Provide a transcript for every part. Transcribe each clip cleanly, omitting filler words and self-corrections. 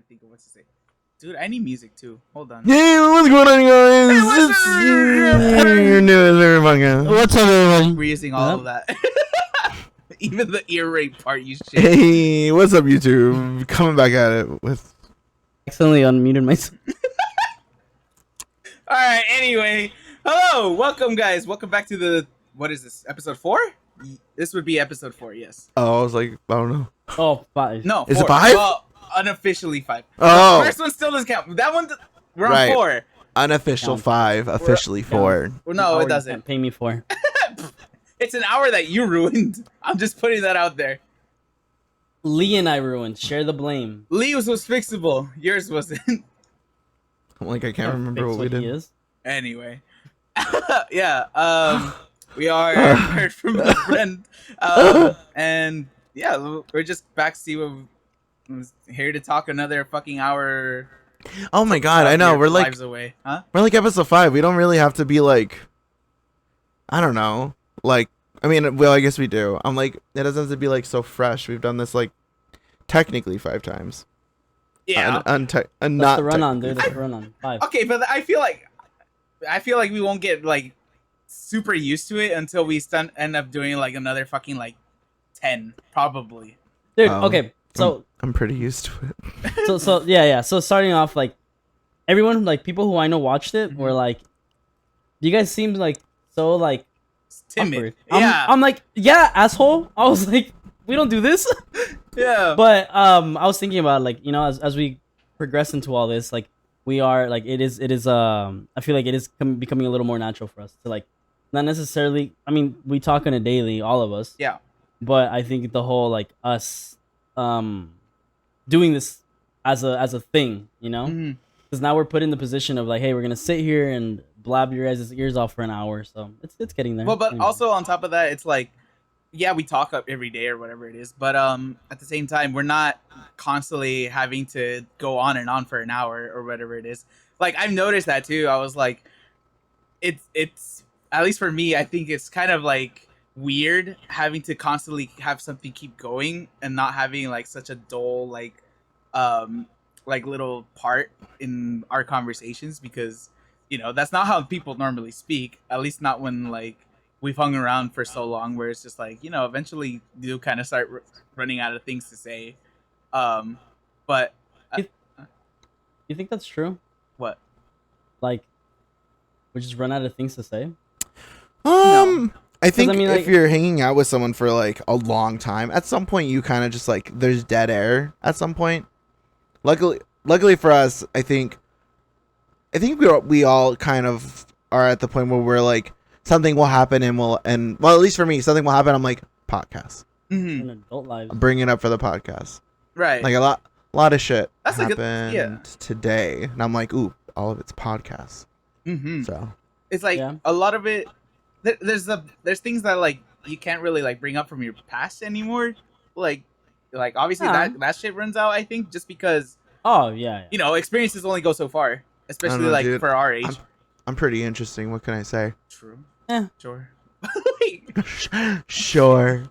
trying to think of what to say. Dude, I need music too. Hold on. Hey, what's going on, guys? Hey, what's What's up, everybody? We're using all of that. Even the ear rape part, you shit. Hey, what's up, YouTube? Coming back at it with. Accidentally unmuted myself. Alright, anyway. Hello, welcome, guys. Welcome back to the. What is this? Episode 4? This would be episode 4, yes. Oh, I was like, I don't know. Oh, 5. No, Is 4. it 5? Well, unofficially 5. Oh. The first one still doesn't count. That one, we're on Right. 4. Unofficial Count. 5, officially 4. Well, no, Hour it you doesn't. can't pay me for. It's an hour that you ruined. I'm just putting that out there. Lee and I ruined. Share the blame. Lee's was fixable. Yours wasn't. I'm like, I can't remember Fix what we he did. is. Anyway. Yeah. We are heard from a friend. And yeah, we're just back to see what was here to talk another fucking hour. Oh my god, I know. Your We're like lives away. Huh? episode 5. We don't really have to be like, I don't know. Like, I mean, well, I guess we do. I'm like, it doesn't have to be like so fresh. We've done this like technically 5 times. Yeah. That's Not the run on, technically dude. That's five. the run on. 5. Okay, but I feel like we won't get like super used to it until we end up doing like another fucking like 10 probably. Dude, Oh. okay. So, I'm pretty used to it. yeah. So starting off, like, everyone, like, people who I know watched it were like, you guys seem like so like It's timid. awkward. Yeah. I'm like, yeah, asshole. I was like, we don't do this. Yeah. But I was thinking about, like, you know, as we progress into all this, like, we are like, it is I feel like it is becoming a little more natural for us to, like, not necessarily, I mean, we talk on a daily, all of us, Yeah. but I think the whole, like, us doing this as a thing, you know, Mhm. because now we're put in the position of like, hey, we're gonna sit here and blab your guys' ears off for an hour, so it's getting there. Well, but Anyway. also on top of that, it's like, yeah, we talk up every day or whatever it is, but at the same time, we're not constantly having to go on and on for an hour or whatever it is. Like, I've noticed that too. I was like, it's at least for me, I think it's kind of like weird having to constantly have something keep going and not having like such a dull like little part in our conversations, because you know that's not how people normally speak, at least not when like we've hung around for so long, where it's just like, you know, eventually you kind of start running out of things to say. But You think that's true? what? Like, we just run out of things to say? I think I mean, if like- you're hanging out with someone for like a long time, at some point you kind of just like there's dead air at some point. Luckily for us, I think we all kind of are at the point where we're like something will happen and well, at least for me, something will happen. I'm like podcast. Mm-hmm. In adult lives. I'm bringing it up for the podcast. Right. Like a lot of shit That's a good- happened yeah. today, and I'm like, ooh, all of it's podcasts. Mm-hmm. So It's like Yeah. a lot of it. There's things that like you can't really like bring up from your past anymore. Like obviously Yeah. that shit runs out. I think just because, Oh, yeah. you know, experiences only go so far, especially know, like dude. for our age. I'm pretty interesting. What can I say? True. Yeah. Sure. Sure.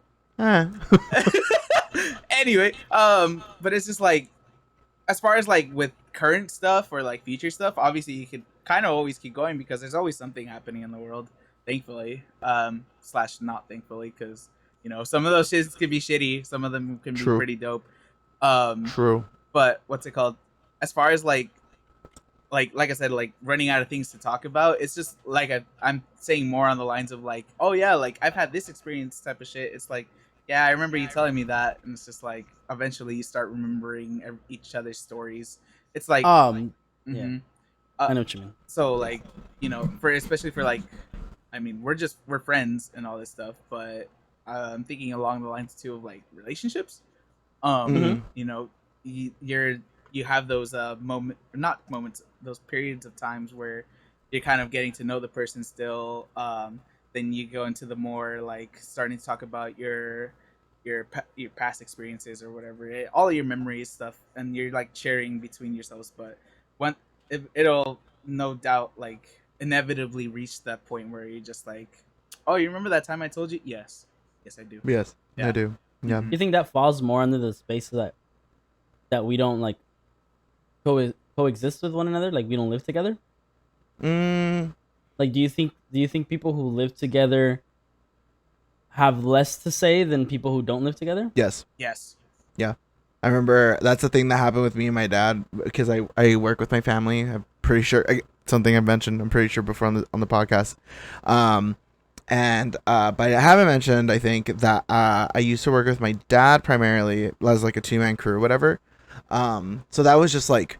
Anyway, but it's just like, as far as like with current stuff or like future stuff, obviously you could kind of always keep going because there's always something happening in the world, thankfully, slash not thankfully, because you know some of those shits can be shitty, some of them can be True. pretty dope. True. But what's it called? As far as like I said, like running out of things to talk about, it's just like I'm saying more on the lines of like, oh yeah, like I've had this experience type of shit. It's like, yeah, I remember you telling me that, and it's just like eventually you start remembering each other's stories. It's like, Yeah. mhm. I know what you mean. So like, you know, especially for like, I mean, we're friends and all this stuff, but I'm thinking along the lines too of like relationships. Mhm. You know, you have those those periods of times where you're kind of getting to know the person still. Then you go into the more like starting to talk about your past experiences or whatever, all your memories stuff, and you're like sharing between yourselves. But when it'll no doubt like inevitably reach that point where you're just like, oh, you remember that time I told you? Yes I do. Yes, Yeah. I do. Yeah. Mhm. You think that falls more under the space that we don't like coexist with one another? Like we don't live together? Mm, Like do you think people who live together have less to say than people who don't live together? yes. Yes. Yeah. I remember that's the thing that happened with me and my dad because I work with my family. I'm pretty sure something I mentioned. I'm pretty sure before on the podcast. Um, but I haven't mentioned. I think that I used to work with my dad primarily as like a 2-man crew, or whatever. So that was just like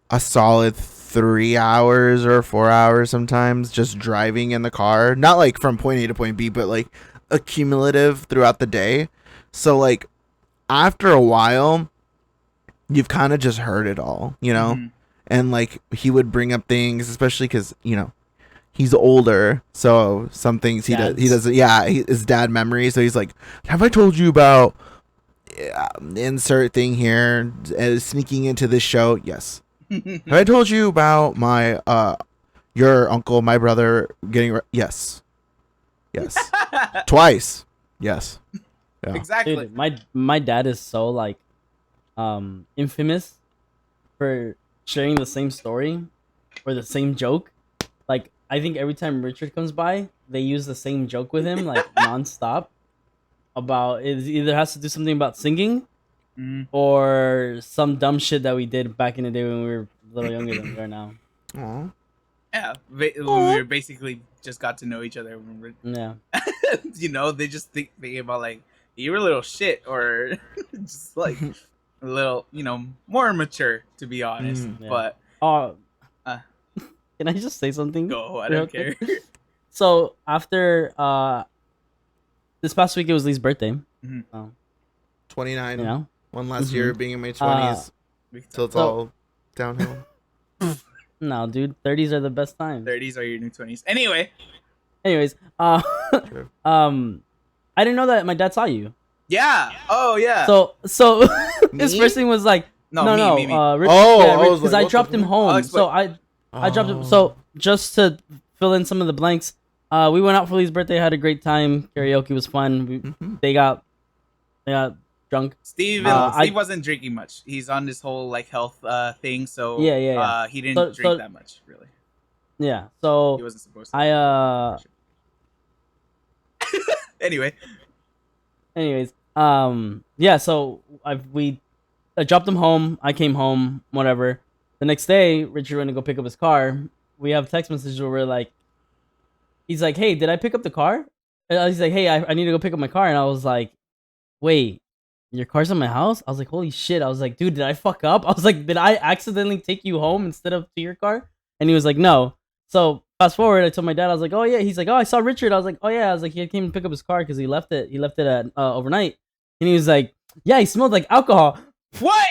a solid 3 hours or 4 hours sometimes just driving in the car, not like from point A to point B, but like accumulative throughout the day. So like after a while, you've kind of just heard it all, you know? Mhm. And like he would bring up things, especially because, he's older. So some things he Dads. doesn't, yeah, his dad memory. So he's like, have I told you about insert thing here, sneaking into this show? Yes. Have I told you about my, your uncle, my brother getting, yes. Yes. Twice. Yes. Yeah. Exactly. Dude, my dad is so like infamous for sharing the same story or the same joke. Like I think every time Richard comes by, they use the same joke with him like nonstop about it either has to do something about singing Mhm. or some dumb shit that we did back in the day when we were a little younger than we are now. Aw. Yeah, when we were basically just got to know each other. When Yeah. they just thinking about like you were a little shit or just like a little, more mature to be honest. Mm. Yeah. But Oh, uh, can I just say something? go, I real don't quick? care. So after this past week it was Lee's birthday. Mhm. So, 29. you know. One last Mhm. year being in my Uh 20s. Till it's so all downhill. no, dude, 30s are the best times. 30s are your new 20s. Anyway, Anyways, True. I didn't know that my dad saw you. yeah. Oh yeah. So his Me? first thing was like, No, no, me. Rich, Oh, yeah, I was because like, I what the dropped him fuck? I'll home. explain. So I dropped him. Oh. So just to fill in some of the blanks, we went out for Lee's birthday, had a great time. Karaoke was fun. Mhm. They got drunk. Steve I wasn't drinking much. He's on this whole like health thing, so yeah. he didn't So drink so that much really. yeah. He So wasn't supposed to. I Anyway, anyways, yeah. So I dropped him home. I came home. Whatever. The next day, Richard went to go pick up his car. We have text messages where we're like, he's like, "Hey, did I pick up the car?" And he's like, "Hey, I need to go pick up my car." And I was like, "Wait, your car's at my house?" I was like, "Holy shit!" I was like, "Dude, did I fuck up?" I was like, "Did I accidentally take you home instead of to your car?" And he was like, "No." So fast forward, I told my dad, I was like, "Oh yeah." He's like, "Oh, I saw Richard." I was like, "Oh yeah." I was like, "He came to pick up his car because he left it. He left it at overnight." And he was like, "Yeah, he smelled like alcohol." what?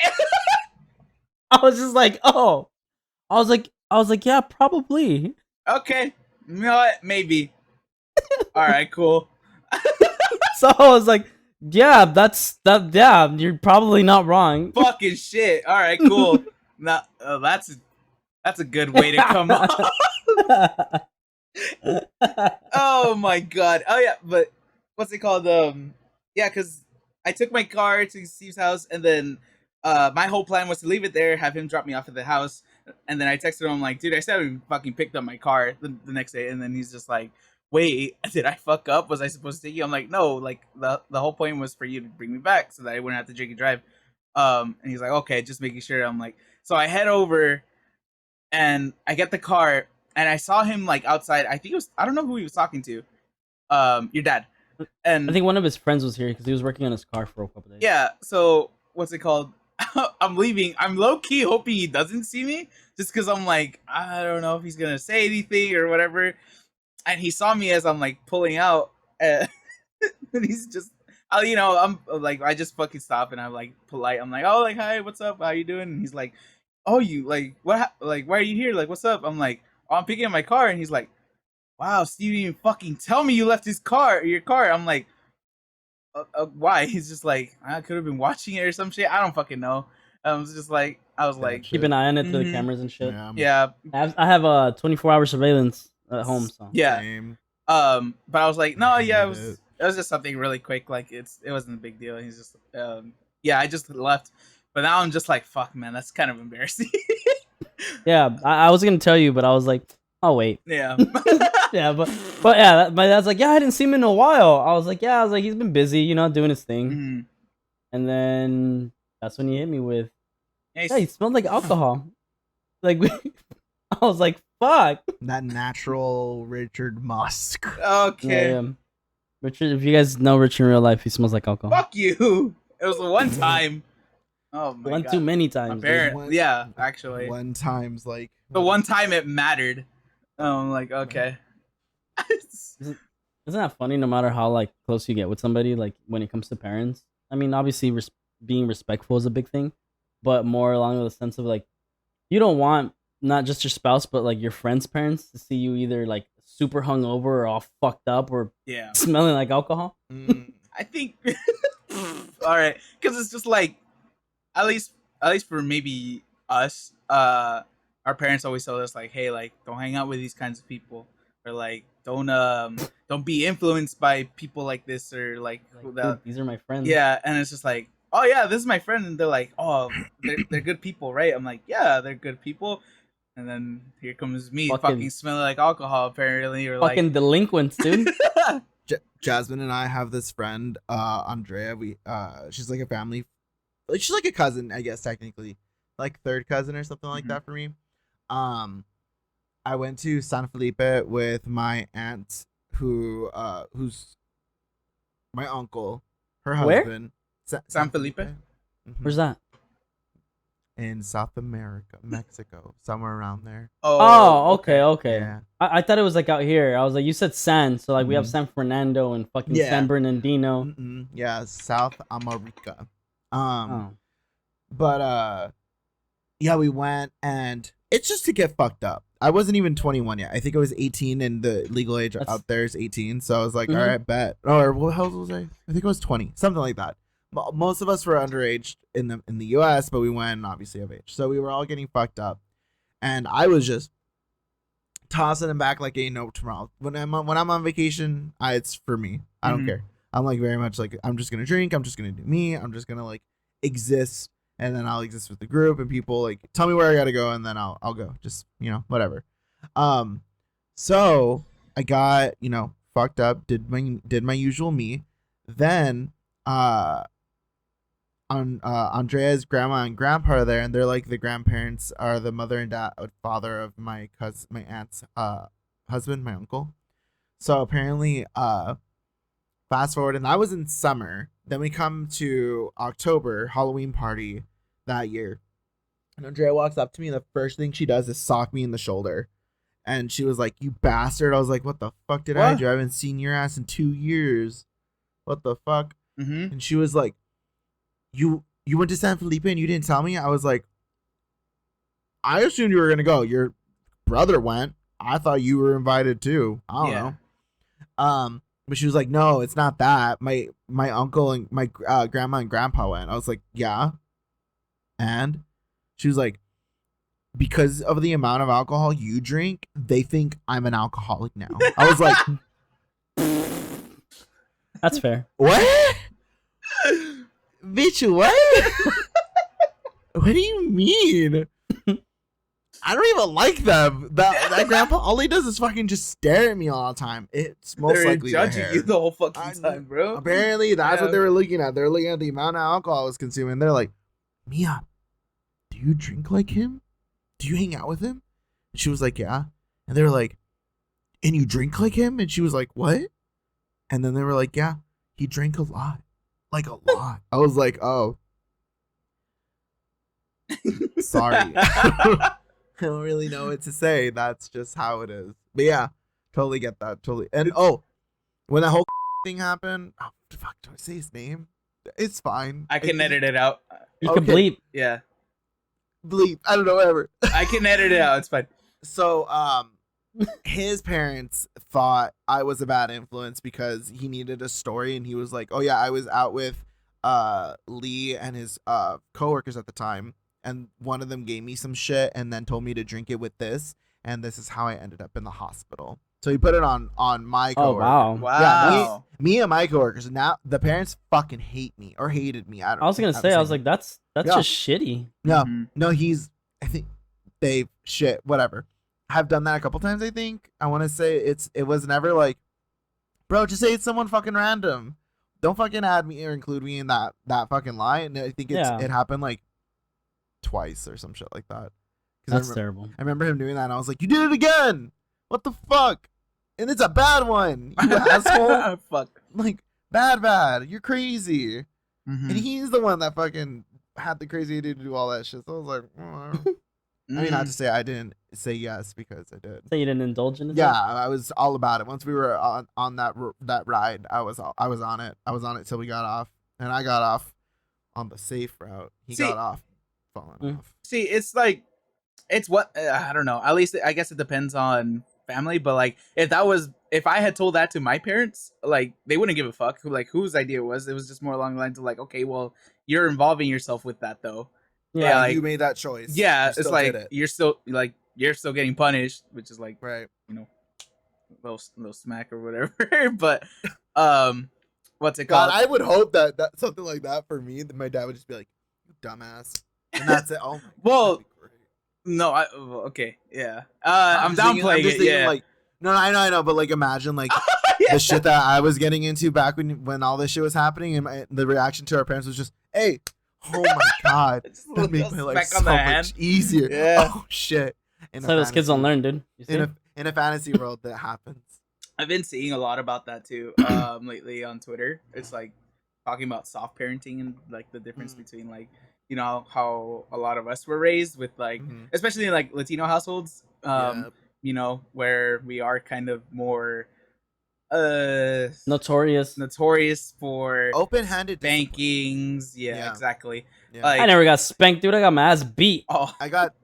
I was just like, "Oh." I was like, "Yeah, probably." Okay, you know what? Maybe. All right, cool. So I was like, "Yeah, that's that. Yeah, you're probably not wrong." Fucking shit. All right, cool. Now that's a good way to come off. Oh my god. Oh yeah, but what's it called? Yeah, because I took my car to Steve's house, and then my whole plan was to leave it there, have him drop me off at the house, and then I texted him like, dude, I still haven't fucking picked up my car the next day, and then he's just like, wait, did I fuck up? Was I supposed to take you? I'm like, no, like the whole point was for you to bring me back so that I wouldn't have to drink and drive. And he's like, okay, just making sure. I'm like, so I head over and I get the car and I saw him like outside. I think it was, I don't know who he was talking to. Your dad. I And think one of his friends was here because he was working on his car for a couple days. yeah, so what's it called? I'm leaving. I'm low key hoping he doesn't see me just because I'm like, I don't know if he's gonna say anything or whatever. And he saw me as I'm like pulling out, and he's just, I'm like, I just fucking stop and I'm like polite. I'm like, oh, like, hi, what's up? How you doing? And he's like, oh, you like what? Like, why are you here? Like, what's up? I'm like, oh, I'm picking up my car, and he's like, wow, Steve didn't even fucking tell me you left your car. I'm like, why? He's just like, I could have been watching it or some shit. I don't fucking know. I was just like, I was like, Keep an eye on it through the Mhm. cameras and shit. yeah, I have a 24-hour surveillance at home. So yeah. Same. But I was like, no, yeah, Hate it was just something really quick. Like it wasn't a big deal. He's just, yeah, I just left. But now I'm just like, fuck, man, that's kind of embarrassing. Yeah, I was gonna tell you, but I was like, I'll wait. Yeah. Yeah, but yeah, my dad's like, yeah, I didn't see him in a while. I was like, yeah, I was like, he's been busy, doing his thing. Mhm. And then that's when he hit me with, yeah, he Nice. smelled like alcohol. Like, I was like, fuck. That natural Richard Musk. Okay. Yeah. Richard, if you guys know Richard in real life, he smells like alcohol. Fuck you. It was the one time. Oh my One god. too many times. Dude. Apparently, yeah, actually. One time's like The one time it mattered. Oh, I'm like, okay. Isn't that funny? No matter how like close you get with somebody, like when it comes to parents. I mean, obviously, being respectful is a big thing, but more along the sense of like, you don't want not just your spouse, but like your friends' parents to see you either like super hungover or all fucked up or Yeah. smelling like alcohol. I think all right, because it's just like at least for maybe us, our parents always told us like, hey, like don't hang out with these kinds of people, or like don't be influenced by people like this, or like Dude, these are my friends. yeah. And it's just like, oh yeah, this is my friend, and they're like, oh, they're good people, right? I'm like, yeah, they're good people. And then here comes me fucking smelling like alcohol, apparently, or fucking like delinquents, dude. Jasmine and I have this friend, Andrea. She's like a family, like she's like a cousin, I guess technically, like third cousin or something like that for me. I went to San Felipe with my aunt, who's my uncle, her Where? husband. San Felipe? Where's that? In South America, Mexico, somewhere around there. Oh, okay. Yeah. I thought it was like out here. I was like, you said San, so like we have San Fernando and fucking San Bernardino. Yeah, South America. Oh. But yeah, we went, and it's just to get fucked up. I wasn't even 21 yet. I think I was 18, and the legal age out there is 18. So I was like, all right, bet. Or what hell was I? I think I was 20, something like that. Most of us were underage in the U.S., but we went obviously of age. So we were all getting fucked up, and I was just tossing them back like ain't no tomorrow. When I'm on vacation, it's for me. I don't care. I'm like very much like, I'm just gonna drink. I'm just gonna do me. I'm just gonna like exist, and then I'll exist with the group, and people like tell me where I gotta go, and then I'll go. Just whatever. So I got fucked up. Did my usual me. Then Andrea's grandma and grandpa are there, and they're like the grandparents are the mother and father of my aunt's husband, my uncle. So apparently, fast forward, and I was in summer. Then we come to October, Halloween party that year, and Andrea walks up to me, and the first thing she does is sock me in the shoulder, and she was like, "You bastard!" I was like, "What the fuck did I do? I haven't seen your ass in 2 years. What the fuck?" And she was like, You went to San Felipe and you didn't tell me? I was like, I assumed you were gonna go. Your brother went. I thought you were invited too. I don't know. But she was like, no, it's not that. My uncle and my grandma and grandpa went. I was like, yeah. And she was like, because of the amount of alcohol you drink, they think I'm an alcoholic now. I was like, that's fair. What? Bitch, what? What do you mean? I don't even like them. That grandpa, all he does is fucking just stare at me all the time. It's most likely judging you the whole fucking time, bro. Apparently, that's what they were looking at. They're looking at the amount of alcohol I was consuming. They're like, Mia, do you drink like him? Do you hang out with him? And she was like, yeah. And they were like, and you drink like him? And she was like, what? And then they were like, yeah, he drank a lot. Like a lot. I was like, oh. Sorry. I don't really know what to say. That's just how it is. But yeah, totally get that. Totally. And when that whole thing happened, fuck, do I say his name? It's fine. I can edit it out. You can bleep. Yeah. Bleep. I don't know, whatever. I can edit it out. It's fine. So, his parents thought I was a bad influence because he needed a story, and he was like, oh yeah, I was out with Lee and his coworkers at the time, and one of them gave me some shit and then told me to drink it with this, and this is how I ended up in the hospital. So he put it on my Oh coworker. wow. Wow. Me and my coworkers. Now the parents fucking hate me or hated me. I don't. I was gonna have say, the I was same- like, that's Yeah. just shitty. no, Mhm. no. I think they shit. Whatever. I've done that a couple times. I think I want to say it was never like, bro, just say it's someone fucking random. Don't fucking add me or include me in that fucking lie. And I think Yeah. it happened like twice or some shit like that. 'Cause That's terrible. I remember him doing that, and I was like, "You did it again! What the fuck?" And it's a bad one, you asshole. Fuck. Like bad. You're crazy. Mhm. And he's the one that fucking had the crazy idea to do all that shit. So I was like, I mean, not to say I didn't say yes because I did. So you didn't indulge in it? Yeah, I was all about it. Once we were on that ride, I was on it. I was on it till we got off, and I got off on the safe route. He See- got off, falling Mm. off. See, it's like, it's what I don't know. At least I guess it depends on family. But like, if I had told that to my parents, like they wouldn't give a fuck. Like whose idea it was. It was just more along the lines of like, okay, well, you're involving yourself with that though. Yeah. like- you made that choice. Yeah, You it's still like did it. you're still getting punished, which is like Right. little smack or whatever. But what's it God, called? I would hope that something like that for me, that my dad would just be like, "You dumbass," and that's it. Oh my Well, God, that'd be great. No, okay, yeah. I'm just thinking- downplaying just it. thinking, Yeah. Like, no, I know, but like, imagine like the shit that I was getting into back when all this shit was happening, and the reaction to our parents was just, "Hey, oh my God, Just a that made little my life smack on so the much hand. easier." Yeah. Oh shit. In That's a how those kids don't fantasy- learn, dude. You see? In a fantasy world, that happens. I've been seeing a lot about that too lately on Twitter. It's like talking about soft parenting and like the difference between like, you know, how a lot of us were raised with like, Mhm. especially in like Latino households, Yeah. you know, where we are kind of more Notorious. notorious for Open-handed discipline. spankings. Yeah, Yeah. exactly. Yeah. Like, I never got spanked, dude. I got my ass beat. oh, I got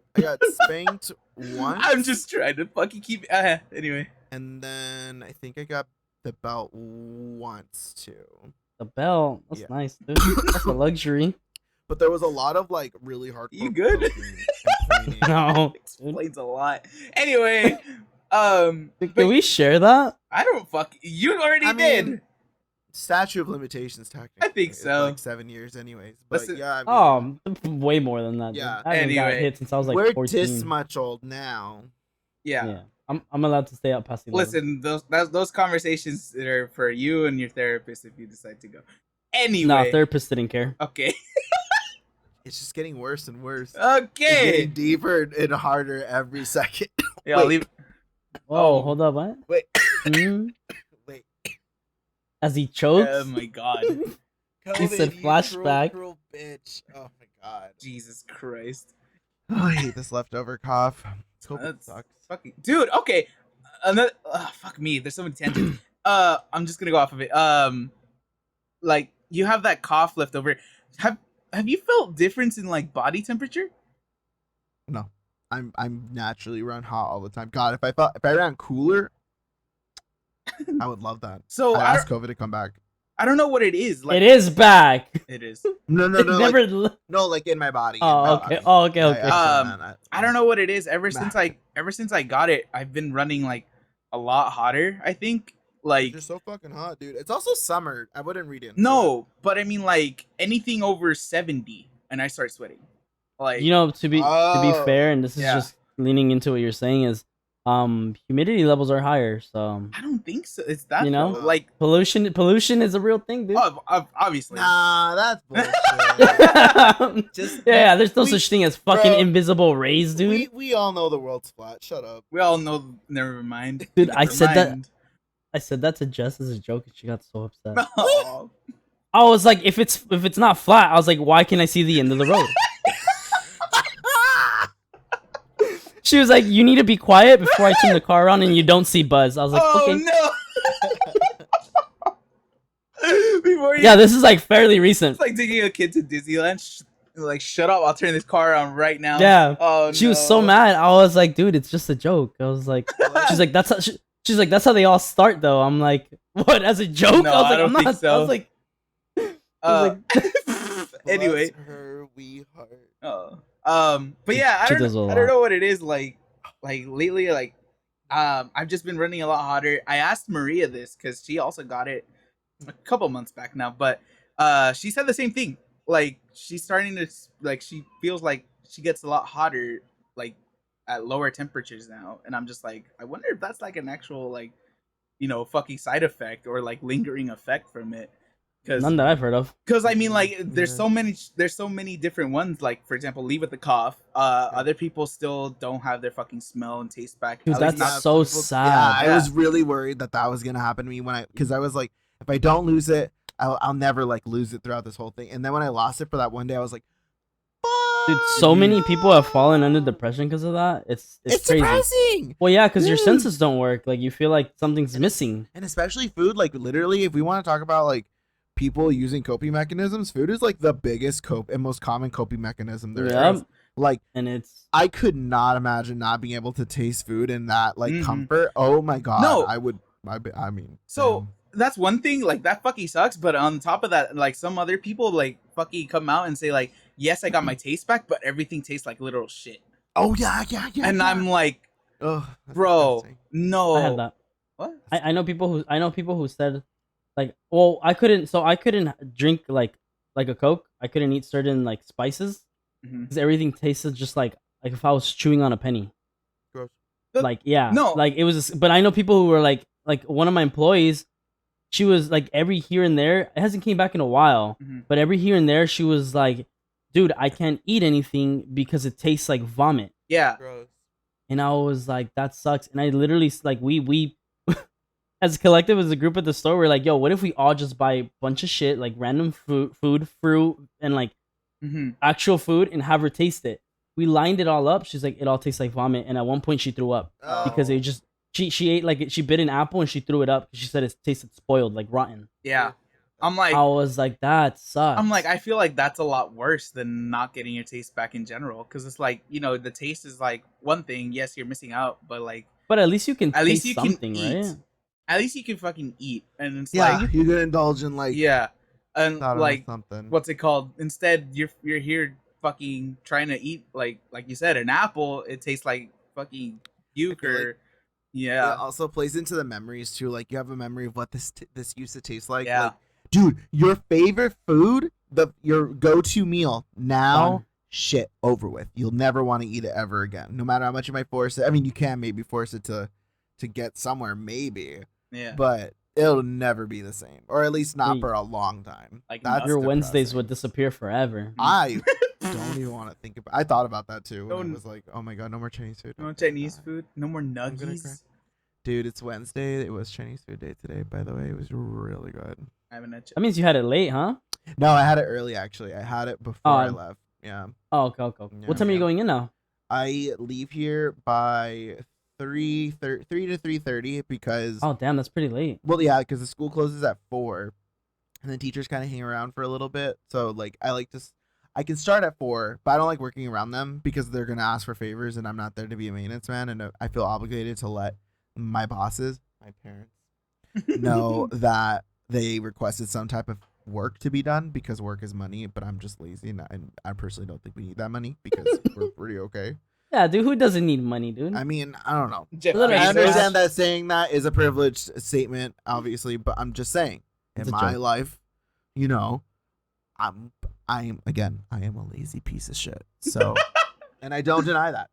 spanked once. I'm just trying to fucking keep. Anyway, And then I think I got the belt once too. The belt. That's Yeah. nice, dude. That's a luxury. But there was a lot of like really hard. You good? No. Dude. explains a lot. Anyway, Can but we share that? I don't fuck. You already I did. mean, Statute of limitations, technically. I think It's so. like 7 years, anyways. But Listen- yeah, I mean, Way more than that. Dude. Yeah. I haven't got Anyway, hit since I was like we're 14. this much old now. Yeah. Yeah. I'm allowed to stay up past 11. Listen, those conversations are for you and your therapist if you decide to go. Anyway. Nah, therapist didn't care. Okay. It's just getting worse and worse. It's Okay. getting deeper and harder every second. Yeah, I'll Wait. leave. Whoa, Oh. hold up, what? Wait. Hmm? Wait. As he chokes? Oh my god. He said COVID, you flashback. Cruel bitch. Oh my god. Jesus Christ. I hate this leftover cough. COVID That's sucks. fucking dude. Okay. Another. Fuck me. There's so many tangents. I'm just gonna go off of it. Like you have that cough left over. Have you felt difference in like body temperature? No, I'm naturally run hot all the time. God, if I ran cooler, I would love that. So I I asked don't, COVID to come back. I don't know what it is. Like It is back. It is. No, It never. no, like in my body. Oh, in my okay. body. Oh, okay, Yeah, okay. yeah, I don't know what it is. Ever Nah. since I got it, I've been running like a lot hotter. I think like You're so fucking hot, dude. It's also summer. I wouldn't read it. no, but I mean like anything over 70, and I start sweating. Like You know, to be Oh, fair, and this is yeah. just leaning into what you're saying is, humidity levels are higher, so I don't think so. It's that You know? though. Like pollution is a real thing, dude. obviously. Nah, that's bullshit. Just yeah, there's no we- such thing as fucking bro, invisible rays, dude. we all know the world's flat. Shut up. We all know. Never mind. Dude, I Never said that- mind. I said that to Jess as a joke, and she got so upset. Oh. I was like, if it's not flat, I was like, why can't I see the end of the road? She was like, you need to be quiet before I turn the car on, and you don't see Buzz. I was like, Oh okay. no! Before you, Yeah, this is like fairly recent. it's like taking a kid to Disneyland. Like, shut up! I'll turn this car on right now. Yeah. Oh, She was so no. mad. I was like, dude, it's just a joke. I was like, she's like, she's like, that's how they all start, though. I'm like, what? As a joke? No, I was I like, don't I'm think not. I so. was like, Anyway. Bless her wee heart. But yeah, I She don't does a know lot. what it is. Like lately, like I've just been running a lot hotter. I asked Maria this because she also got it a couple months back now, but she said the same thing. Like she's starting to like she feels like she gets a lot hotter like at lower temperatures now, and I'm just like, I wonder if that's like an actual like fucking side effect or like lingering effect from it. Because None that I've heard of. I mean, like, there's so many different ones. Like, for example, leave with the cough. Other people still don't have their fucking smell and taste back. Dude, At least that's not so people- sad. Yeah, I Yeah. was really worried that was gonna happen to me because I was like, if I don't lose it, I'll never like lose it throughout this whole thing. And then when I lost it for that one day, I was like, Dude, fuck. so many people have fallen under depression because of that. It's It's crazy. depressing. Well, yeah, because your Dude. senses don't work. Like you feel like something's missing. And especially food, like literally, if we want to talk about like people using coping mechanisms, food is like the biggest and most common coping mechanism there is. Yep. Like, And it's I could not imagine not being able to taste food in that like Mhm. comfort. Oh my god, No. I would. I mean, So that's one thing. Like that fucking sucks. But on top of that, like some other people like fucking come out and say like, yes, I got my taste back, but everything tastes like literal shit. oh yeah, And I'm like, ugh, that's bro, disgusting. no. I had that. What? I know people who said like, well, I couldn't drink like a Coke. I couldn't eat certain like spices Mhm. because everything tasted just like if I was chewing on a penny. Gross. Like yeah, No. like it was. But I know people who were like one of my employees. She was like every here and there. It hasn't came back in a while, Mhm. but every here and there she was like, "Dude, I can't eat anything because it tastes like vomit." Yeah. Gross. And I was like, "That sucks." And I literally like we as a collective, as a group at the store, we're like, "Yo, what if we all just buy a bunch of shit like random food, fruit, and like hmm actual food, and have her taste it?" We lined it all up. She's like, "It all tastes like vomit," and at one point she threw up because it just she ate like she bit an apple and she threw it up. She said it tasted spoiled, like rotten. Yeah. I'm like, I was like, "That sucks." I feel like that's a lot worse than not getting your taste back in general. Because it's like, the taste is like one thing. Yes, you're missing out, but like, but at least you can at least taste you can something, eat. right? At least you can fucking eat. And it's Yeah, like, you can indulge in like yeah. And thought of like, something. what's it called? Instead, you're here fucking trying to eat like you said, an apple. It tastes like fucking puke feel like or It yeah. also plays into the memories too. Like you have a memory of what this used to taste like. Yeah. Like, dude, your favorite food, your go-to meal now, Done. shit, over with. You'll never want to eat it ever again. No matter how much you might force it. I mean, you can maybe force it to get somewhere, maybe, Yeah. but it'll never be the same, or at least not Yeah. for a long time. Like That's Your Wednesdays depressing. would disappear forever. I don't even want to think about. I thought about that too. When I Don't- was like, oh my god, no more Chinese food. No I'm gonna Chinese die. food. No more gonna nuggies. cry. Dude, it's Wednesday. It was Chinese food day today, by the way. It was really good. I haven't had That means you had it late, huh? No, I had it early actually. I had it before I Oh. left. Yeah. Oh, okay. Yeah, What time are you yeah. going in now? I leave here by 3 to 3:30 because Oh, damn, that's pretty late. well, yeah, because the school closes at 4, and then teachers kind of hang around for a little bit. So like, I can start at 4, but I don't like working around them because they're gonna ask for favors, and I'm not there to be a maintenance man, and I feel obligated to let my bosses, my parents, know that they requested some type of work to be done because work is money. But I'm just lazy, and I personally don't think we need that money because we're pretty okay. Yeah, dude, who doesn't need money, dude? I mean, I don't know. Jeff Look, I Bezos. understand that saying that is a privileged statement, obviously, but I'm just saying, It's in a my joke. life, I am a lazy piece of shit. So, and I don't deny that.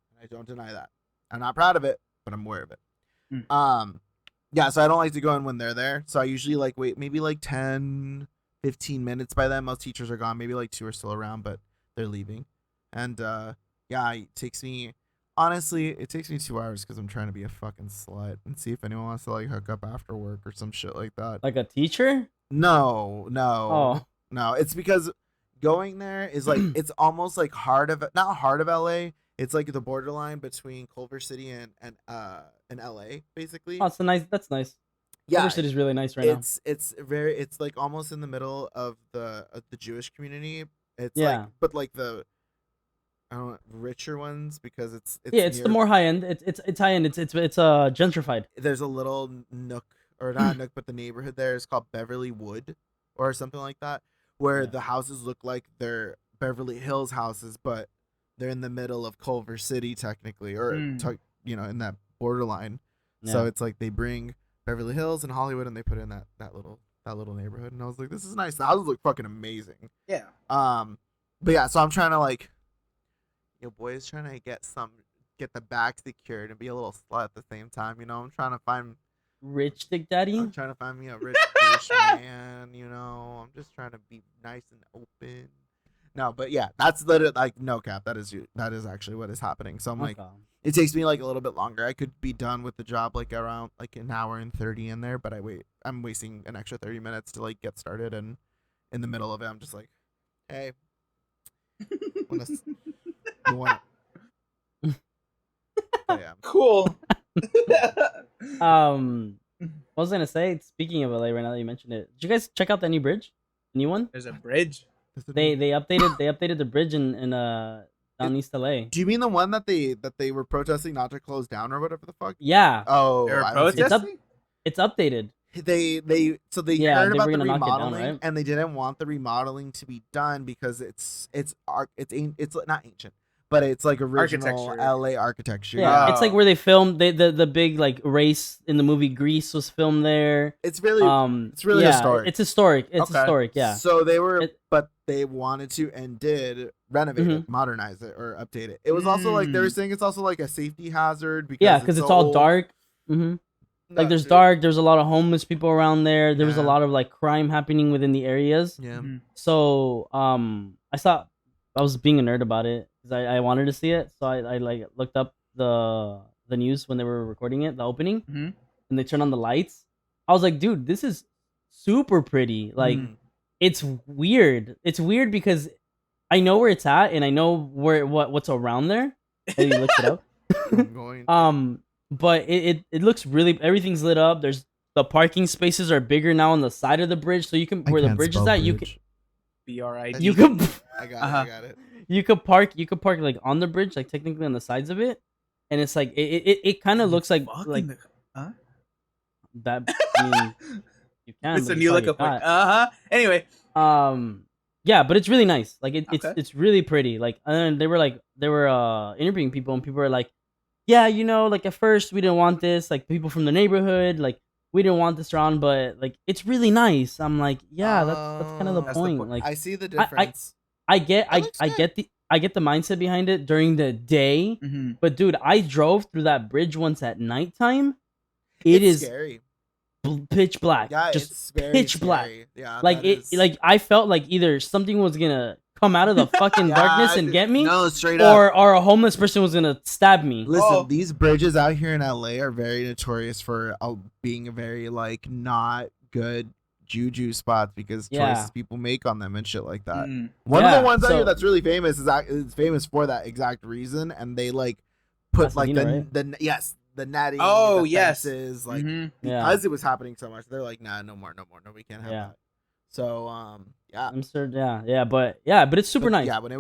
I'm not proud of it, but I'm aware of it. Yeah. So I don't like to go in when they're there. So I usually like wait maybe like 10, 15 minutes by then. Most teachers are gone. Maybe like 2 are still around, but they're leaving. And yeah, it takes me 2 hours because I'm trying to be a fucking slut and see if anyone wants to like hook up after work or some shit like that. Like a teacher? No. Oh, No, it's because going there is like it's almost like not heart of LA. It's like the borderline between Culver City and LA, basically. oh, that's nice. Yeah, Culver City's really nice right now. it's like almost in the middle of the Jewish community. It's Yeah. like, but like the I don't know, richer ones because it's Yeah, it's the more high end. It's high end. It's gentrified. there's a little nook, or not nook, but the neighborhood there is called Beverly Wood or something like that, where Yeah. the houses look like they're Beverly Hills houses, but they're in the middle of Culver City technically, or Mm. in that borderline. So Yeah. it's like they bring Beverly Hills and Hollywood and they put in that little neighborhood, and I was like, this is nice. The houses look fucking amazing. Yeah. But yeah, so I'm trying to like, your boy is trying to get the back secured and be a little slut at the same time. You know, Rich Dick Daddy. I'm trying to find me a rich Jewish man. You know, I'm just trying to be nice and open. No, but yeah, that's literally like no cap. That is actually what is happening. So I'm like, Okay. it takes me like a little bit longer. I could be done with the job like around like an hour and 30 in there, but I'm wasting an extra 30 minutes to like get started, and in the middle of it, I'm just like, hey, you want yeah. Cool. I was gonna say, speaking of LA, right now that you mentioned it, did you guys check out the new bridge, the new one? There's a bridge. They updated the bridge in down East LA. Do you mean the one that they were protesting not to close down or whatever the fuck? Yeah, Oh, They were I don't see- protesting. it's updated. they Yeah, heard they about were the gonna knock it down, remodeling, right? and they didn't want the remodeling to be done because it's not ancient, but it's like original Architecture. LA architecture. Yeah, Oh. it's like where they filmed the big like race in the movie Grease was filmed there. It's really Yeah, historic. It's historic. It's Okay. historic. Yeah. So they were, It- but they wanted to and did renovate it, modernize it, or update it. It was also like they were saying it's also like a safety hazard because Yeah, because it's all old. dark. hmm Like there's dark. There's a lot of homeless people around there. There was a Yeah. lot of like crime happening within the areas. Yeah. Mhm. So I thought I was being a nerd about it because I wanted to see it. So I like looked up the news when they were recording it, the opening, Mhm. and they turned on the lights. I was like, dude, this is super pretty. Like Mm. it's weird. It's weird because I know where it's at and I know what's around there. And you looked it up. I'm going. But it looks really, everything's lit up. There's the parking spaces are bigger now on the side of the bridge, so you can where the bridge is at. You can BRID. you could I got it. Uh-huh. I got it. you could park like on the bridge, like technically on the sides of it, and it's like it kind of looks like Huh? that. I mean, you can. It's but a you new look probably of not. Anyway. Yeah, but it's really nice. Like Okay. it's really pretty. Like, and then they were interviewing people, and people were like, yeah, like at first we didn't want this, like people from the neighborhood, like we didn't want this around, but like it's really nice. I'm like, yeah, that's kind of the That's the point. point. Like I see the difference. I get That looks good. I get the mindset behind it during the day, Mhm. but dude, I drove through that bridge once at nighttime. It's Is scary. pitch black, Yeah, just it's very pitch black. scary. Yeah, Like that it, is- like I felt like either something was gonna come out of the fucking Yeah, darkness and get me, No, straight up. or a homeless person was gonna stab me. Listen, Oh. these bridges out here in LA are very notorious for being a very like not good juju spots because Yeah. choices people make on them and shit like that. Mm. One of Yeah, the ones out so- here that's really famous is famous for that exact reason, and they like put like Pasadena, the netting. Oh, the yes. fences, like Mhm. Yeah. because it was happening so much. They're like, nah, no more, no, we can't have Yeah. that. So yeah. I'm sure. Yeah, but it's super But, nice. Yeah, when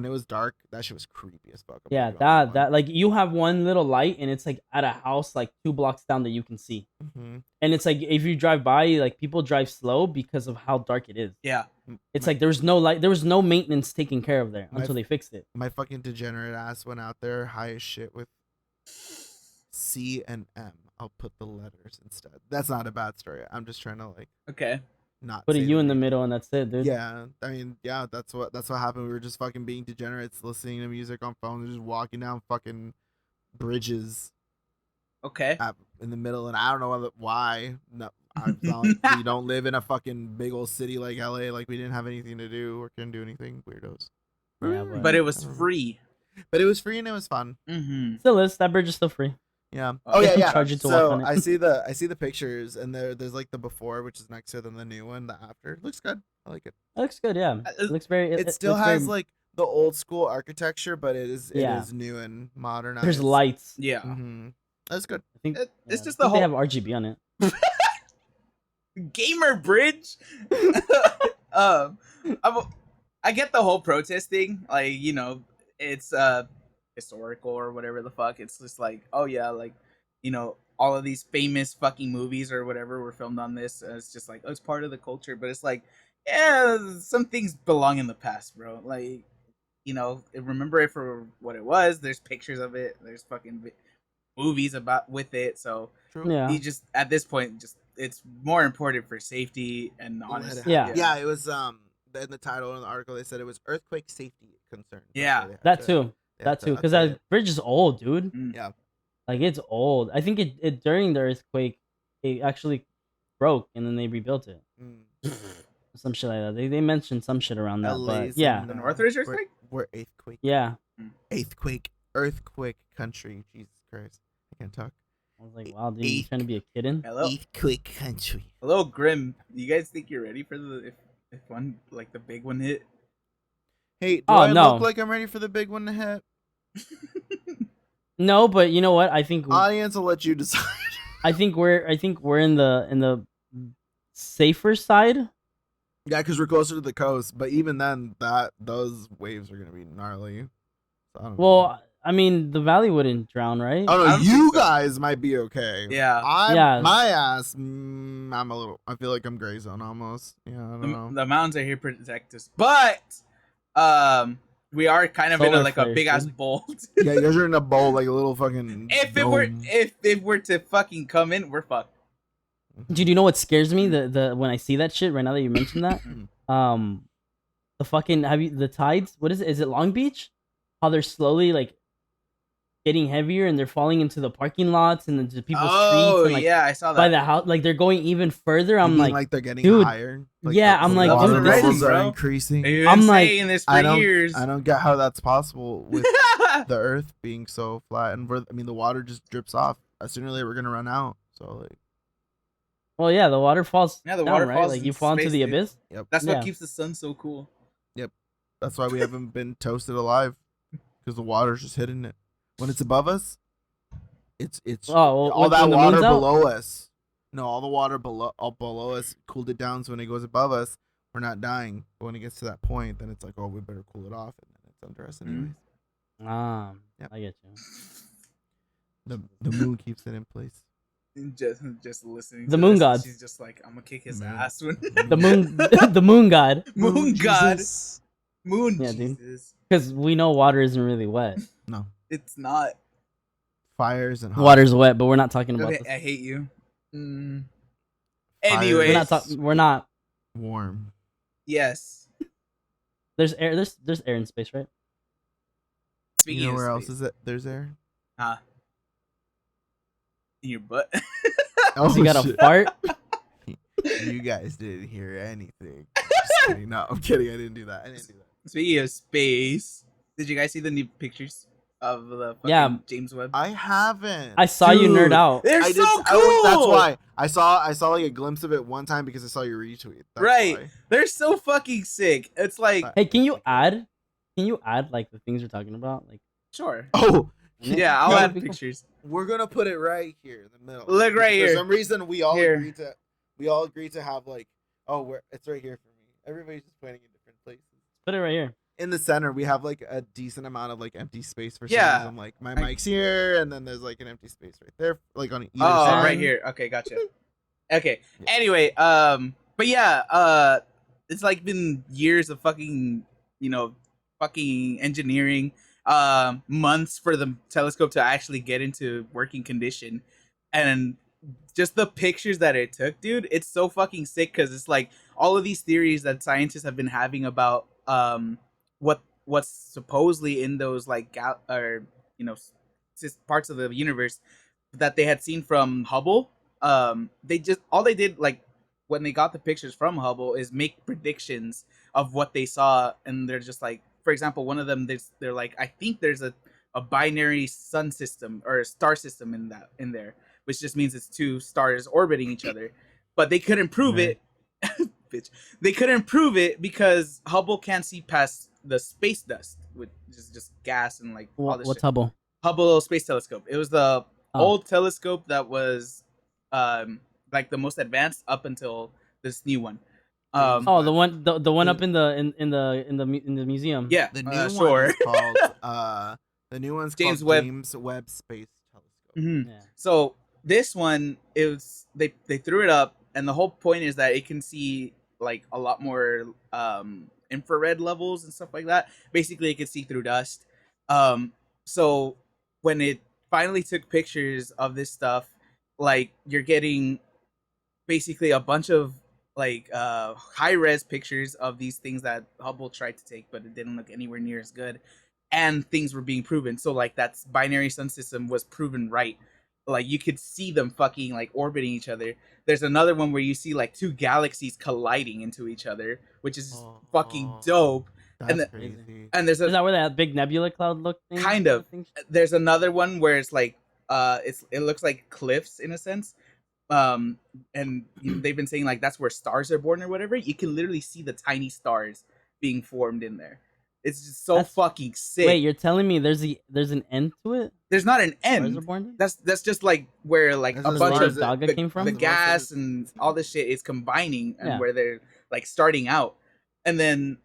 it was dark, that shit was creepy as fuck. I'm Yeah, not gonna lie. that like you have one little light and it's like at a house like 2 blocks down that you can see. Mhm. And it's like if you drive by, like people drive slow because of how dark it is. Yeah. It's like there was no maintenance taken care of there My- until they fixed it. My fucking degenerate ass went out there high as shit with C and M. I'll put the letters instead. That's not a bad story. I'm just trying to like Okay. not Put a say U in the name. middle and that's it, dude. Yeah, I mean, yeah, that's what happened. We were just fucking being degenerates, listening to music on phones, just walking down fucking bridges Okay. in the middle, and I don't know why. No, it's not like we don't live in a fucking big old city like LA. Like we didn't have anything to do or couldn't do anything. Weirdos. Yeah, But it was free. But it was free and it was fun. Mm-hmm. Still is. That bridge is still free. Yeah. Oh, Oh yeah, they yeah. charge you to walk So on it. I see the pictures, and there's like the before, which is nicer than the new one. The after looks good. I like it. It looks good, yeah. It looks very It still looks has very- like the old school architecture, but it is Yeah. new and modernized. there's lights. Yeah. Mm-hmm. That's good. I think It's yeah, just I the think whole they have RGB on it. gamer bridge. um, I get the whole protest thing. Like, it's historical or whatever the fuck. It's just like, oh yeah, like, all of these famous fucking movies or whatever were filmed on this. It's just like, oh, it's part of the culture. But it's like, yeah, some things belong in the past, bro. Like, remember it for what it was. There's pictures of it. There's fucking movies about with it. So True. Yeah. he just at this point just it's more important for safety and Let honest. it Yeah. happen. Yeah, it was in the title in the article they said it was earthquake safety concerns. That's Yeah. why they had That to- too. they had That to too. Because update that it. bridge is old, dude. Mm. Yeah. Like it's old. I think it during the earthquake, it actually broke and then they rebuilt it. Mm. Some shit like that. They mentioned some shit around that, but LA's yeah, in, The Northridge we're, earthquake? we're earthquake. yeah. Earthquake country. Jesus Christ, I can't talk. I was like, wow, dude, you trying to be a kid? Hello, Earthquake country. hello, Grim. You guys think you're ready for the if one like the big one hit? Hey, do Oh, I no. look like I'm ready for the big one to hit? No, but you know what? I think Audience will let you decide. I think we're in the safer side. Yeah, because we're closer to the coast. But even then, those waves are gonna be gnarly. So I don't know. Well, I mean, the valley wouldn't drown, right? Oh I no, don't you think so. guys might be okay. Yeah. Yeah. My ass. I'm a little. I feel like I'm gray zone almost. Yeah, I don't The, know. the mountains are here to protect us, but we are kind of in Solar a flares, big ass dude. bowl. Yeah, you guys are in a bowl like a little fucking. if it were dome. if it were to fucking come in, we're fucked. Dude, you know what scares me? The when I see that shit right now that you mentioned that, the fucking the tides? What is it? Is it Long Beach? How they're slowly like getting heavier and they're falling into the parking lots and into people's streets and like yeah, I saw that. by the house, like they're going even further. You I'm mean like, they're getting dude, higher. yeah, the I'm like, water dude, this levels is- are bro. increasing. They've been I'm like- saying this for I don't. years. I don't get how that's possible with the Earth being so flat, and the water just drips off. Sooner or later, we're gonna run out. So like, well, yeah, the water falls. Yeah, the down, water right? falls Like you into fall into space, the dude. abyss. That's Yeah. what keeps the sun so cool. that's why we haven't been toasted alive, because the water's just hitting it. When it's above us, it's Oh, well, all when that the water moon's out? below us. No, all the water below us cooled it down. So when it goes above us, we're not dying. But when it gets to that point, then it's like, oh, we better cool it off, and then it's under us anyways. Yep. I get you. The moon keeps it in place. Just listening. The to moon this, god. She's just like, I'm gonna kick his Moon. ass. When The moon, the moon god, moon god, Jesus. moon Yeah, dude. Jesus. because we know water isn't really wet. No It's not. fires and hot. Water's wet, but we're not talking about Okay, this. I hate you. Mm. Fire. Anyways, We're not talking. We're not. warm. yes. There's air. There's air in space, right? Speaking You know of where else space, is it? There's air. Huh? In your butt. Oh, You got a shit. fart. You guys didn't hear anything. Just kidding. No, I'm kidding. I didn't do that. Speaking of space, did you guys see the new pictures of the fucking Yeah. James Webb? I haven't. I saw you nerd Dude, out. They're I so did- cool. that's why I saw like a glimpse of it one time because I saw your retweet. That's Right. why. They're so fucking sick. It's like, Hey, can you add? Can you add like the things we're talking about? Like, sure. Oh, Yeah, I'll Yeah, add people- pictures. we're gonna put it right here in the middle. Look right For here. some reason, we all Here. agreed to have like, it's right here for me. Everybody's just pointing in different places. put it right here. In the center, we have like a decent amount of like empty space for some Yeah. reason. Like my mic's here, and then there's like an empty space right there, like on either Oh, side. right here. Okay, gotcha. Okay. Yeah. Anyway, but yeah, it's like been years of fucking, fucking engineering, months for the telescope to actually get into working condition, and just the pictures that it took, dude. It's so fucking sick because it's like all of these theories that scientists have been having about what's supposedly in those like parts of the universe that they had seen from Hubble. All they did like when they got the pictures from Hubble is make predictions of what they saw, and they're just like, for example, one of them they're like, I think there's a binary sun system or a star system in there, which just means it's two stars orbiting each other, but they couldn't prove Right. it. Bitch. They couldn't prove it because Hubble can't see past the space dust, which is just gas and like all this What's shit. Hubble? Hubble Space Telescope. It was the Oh. old telescope that was like the most advanced up until this new one. Oh, the one up in the museum. Yeah, The new sure. one is called the new one's James called Webb. James Webb Space Telescope. Mhm. Yeah. So this one is they threw it up, and the whole point is that it can see like a lot more infrared levels and stuff like that. Basically, it can see through dust. So when it finally took pictures of this stuff. Like you're getting basically a bunch of like high res pictures of these things that Hubble tried to take, but it didn't look anywhere near as good. And things were being proven. So like that binary sun system was proven right. Like you could see them fucking like orbiting each other. There's another one where you see like two galaxies colliding into each other, which is fucking dope. That's And crazy. and there's Is a that where that big nebula cloud look thing? kind of thing? there's another one where it's like it looks like cliffs in a sense. And they've been saying like that's where stars are born or whatever. You can literally see the tiny stars being formed in there. It's just so fucking sick. Wait, you're telling me there's an end to it? There's not an Stars are end. born there? That's just like where like That's a just bunch where of Daga came from? the gas and all this shit is combining, and Yeah. where they're like starting out, and then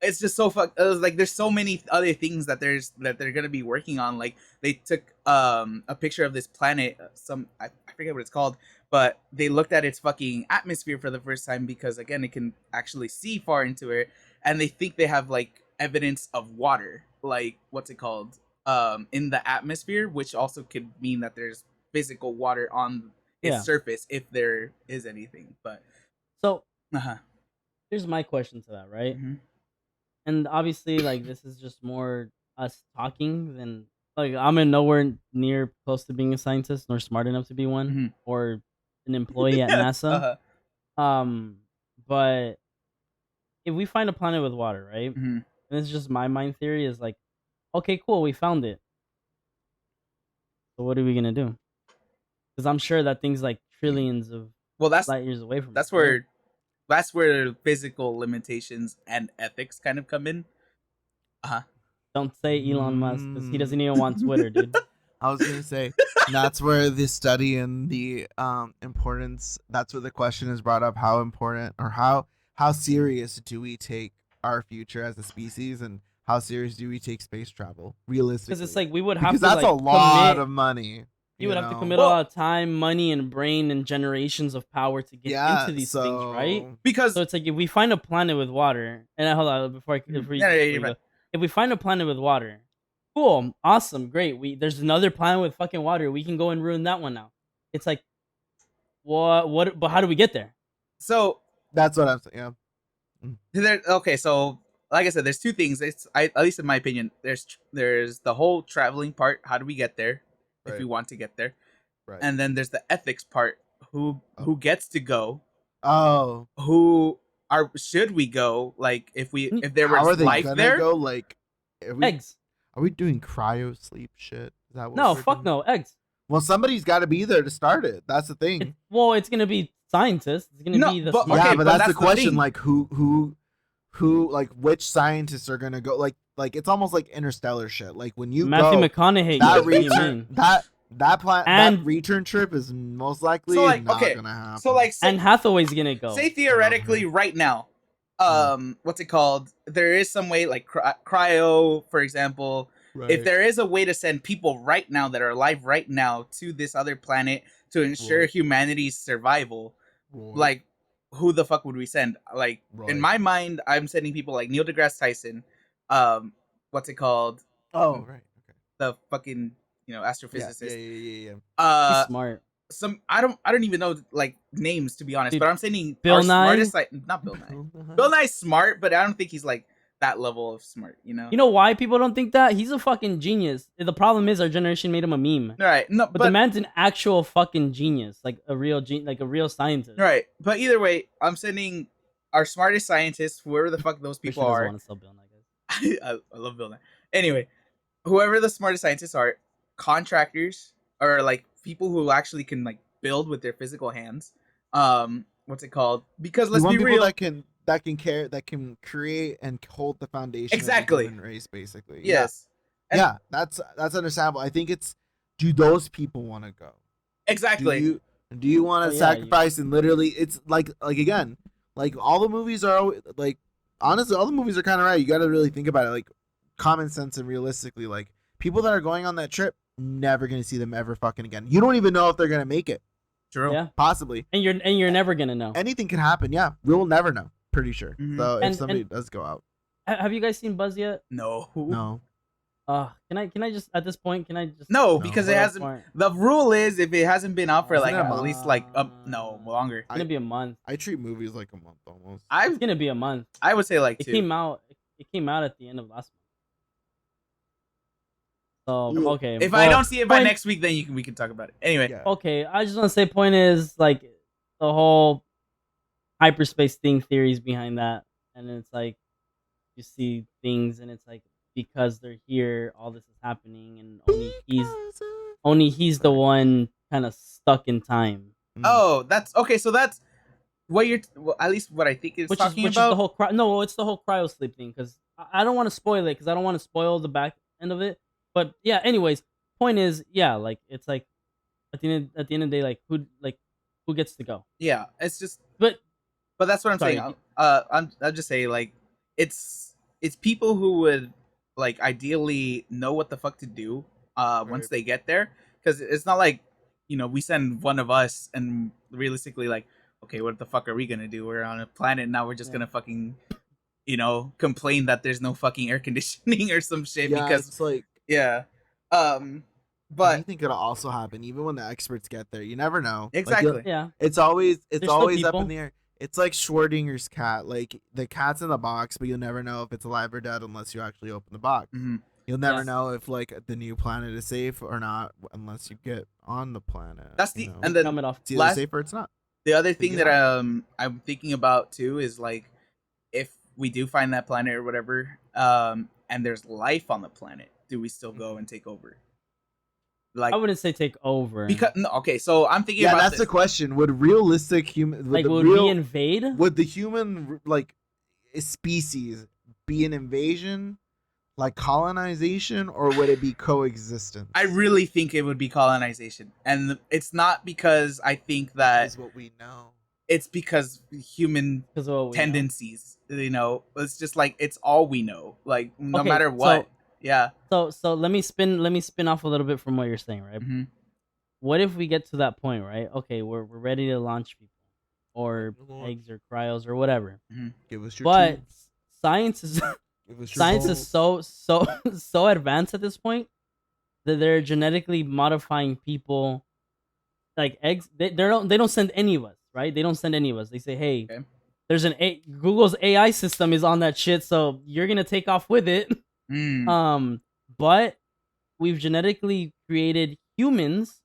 it's just so like there's so many other things that they're gonna be working on. Like they took a picture of this planet, I forget what it's called, but they looked at its fucking atmosphere for the first time because again it can actually see far into it, and they think they have like evidence of water, like what's it called, in the atmosphere, which also could mean that there's physical water on its surface if there is anything. But so uh-huh. here's my question to that, right? Mm-hmm. And obviously, like this is just more us talking than like I'm in nowhere near close to being a scientist nor smart enough to be one Mm-hmm. or an employee at NASA. But if we find a planet with water, right? Mm-hmm. And it's just my mind theory is like, okay, cool, we found it. So what are we gonna do? Because I'm sure that thing's like trillions of light years away from. That's where physical limitations and ethics kind of come in. Don't say Elon Musk because he doesn't even want Twitter, dude. I was gonna say that's where the study and the importance. That's where the question is brought up: how important or how serious do we take our future as a species, and how serious do we take space travel realistically? Because it's like we would have because to that's like a lot commit, of money. You would have to commit a lot of time, money, and brain and generations of power to get into these things, right? Because so it's like if we find a planet with water, and hold on before if we find a planet with water, cool, awesome, great. There's another planet with fucking water. We can go and ruin that one now. It's like, what? But how do we get there? So that's what I'm saying. Yeah. Okay, so like I said, there's two things. At least in my opinion, there's the whole traveling part. How do we get there? If we want to get there, and then there's the ethics part. Who gets to go? Should we go? Like if there was life there, go? Like eggs. Are we doing cryo sleep shit? Is that what no, fuck no, eggs. Well, somebody's got to be there to start it. That's the thing. It's gonna be scientists. It's gonna be the but that's the question. Like who, like which scientists are gonna go? Like it's almost like interstellar shit. Like when you Matthew go, McConaughey, that return trip is most likely not gonna happen. So like, Anne Hathaway's gonna go. Say theoretically, right now, what's it called? There is some way, like cryo, for example. Right. If there is a way to send people right now that are alive right now to this other planet to ensure humanity's survival, like who the fuck would we send? Like in my mind, I'm sending people like Neil deGrasse Tyson. What's it called? Oh, right. Okay. The fucking astrophysicist. Yeah. He's smart. I don't even know like names to be honest, but I'm saying Bill Nye. Not Bill Nye. Bill Nye's smart, but I don't think he's like that level of smart. You know why people don't think that? He's a fucking genius. The problem is our generation made him a meme. Right. No, but the man's an actual fucking genius, like a real scientist. Right. But either way, I'm sending our smartest scientists, whoever the fuck those people are. Want to sell Bill Nye, guys. I love Bill Nye. Anyway, whoever the smartest scientists are, contractors or like people who actually can like build with their physical hands. What's it called? Because let's be real, that can create and hold the foundation exactly of the human race, basically. Yes. Yeah, that's understandable. I think it's, do those people want to go? Exactly. Do you want to sacrifice and literally? It's like again, like all the movies are always, like honestly, all the movies are kind of right. You got to really think about it, like common sense and realistically. Like people that are going on that trip, never gonna see them ever fucking again. You don't even know if they're gonna make it. True. Yeah. Possibly. And you're never gonna know. Anything can happen. Yeah, we'll never know. Pretty sure. Mm-hmm. So if somebody does go out. Have you guys seen Buzz yet? No. No. Can I just at this point can I just No, No. because it spoil it hasn't. for? The rule is if it hasn't been out for Isn't like it a at month? least like no longer. It's gonna be a month. I treat movies like a month almost. It's I gonna be a month. I would say like It 2. came out. It came out at the end of last month. So Ooh. okay. If I Well, don't see it by point, next week, then we can talk about it. Anyway, Yeah. okay. I just want to say, point is like the whole hyperspace thing theories behind that, and it's like you see things, and it's like because they're here, all this is happening, and only he's the Sorry. one kind of stuck in time. oh, that's okay. So that's what you're well, at least what I think it's talking Which is the about. whole no, it's the whole cryo sleep thing because I don't want to spoil it because I don't want to spoil the back end of it. But yeah, anyways, point is, yeah, like it's like at the end of the day, like who gets to go? Yeah, it's just But but that's what I'm saying. sorry, I'll just say like it's people who would like ideally know what the fuck to do once Right. they get there, because it's not like we send one of us and realistically like okay, what the fuck are we gonna do? We're on a planet now. We're just Yeah. gonna fucking complain that there's no fucking air conditioning or some shit Yeah, because it's like yeah, but anything could also happen, even when the experts get there. You never know. Like, exactly. yeah, it's always There's still always up in people. the air. It's like Schrodinger's cat. Like the cat's in the box, but you'll never know if it's alive or dead unless you actually open the box. Mhm. You'll never Yes. know if like the new planet is safe or not unless you get on the planet. That's you the know? and then Coming off. It's either last safe or it's not. the other thing Figure that it out. I'm thinking about too is like if we do find that planet or whatever, and there's life on the planet, do we still go and take over? I Like wouldn't say take over. because no, okay, so I'm thinking Yeah, about that's this. the question. Would realistic human Like would we invade? would the human like species be an invasion, like colonization, or would it be coexistence? I really think it would be colonization, and it's not because I think that is what we know. it's because human Because of what we know. tendencies. It's just like it's all we know. Like no Okay, matter what. Yeah. So let me spin off a little bit from what you're saying, right? Mhm. What if we get to that point, right? Okay, we're ready to launch people, or Lord. eggs, or cryos, or whatever. Give us your But tubes. science is Give us your science is balls. so advanced at this point that they're genetically modifying people like eggs. They don't send any of us, right? They don't send any of us. They say, hey, Okay. there's Google's AI system is on that shit, so you're gonna take off with it. Mm. But we've genetically created humans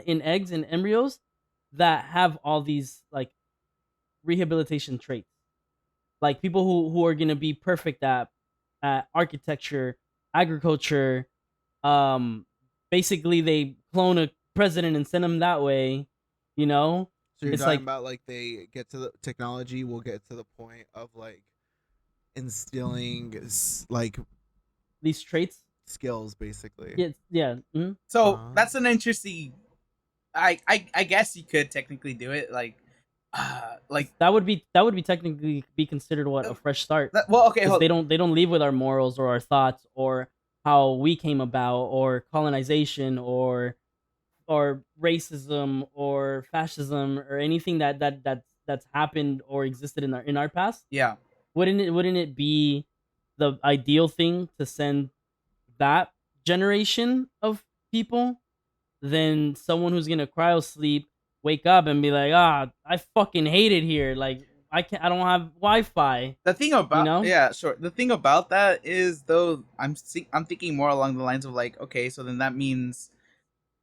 in eggs and embryos that have all these like rehabilitation traits, like people who are gonna be perfect at architecture, agriculture. Basically they clone a president and send him that way. You know, So you're it's talking like about like they get to the technology will get to the point of like instilling like these traits. skills basically. Yeah. So Uh, that's an interesting. I guess you could technically do it like That would be technically be considered what a fresh start. well okay Because hold, they don't leave with our morals or our thoughts or how we came about or colonization or racism or fascism or anything that's happened or existed in our past. yeah. Wouldn't it be the ideal thing to send that generation of people than someone who's gonna cryo sleep, wake up and be like, I fucking hate it here. Like I don't have Wi-Fi. The thing about know? yeah, sure. The thing about that is though I'm thinking more along the lines of like okay, so then that means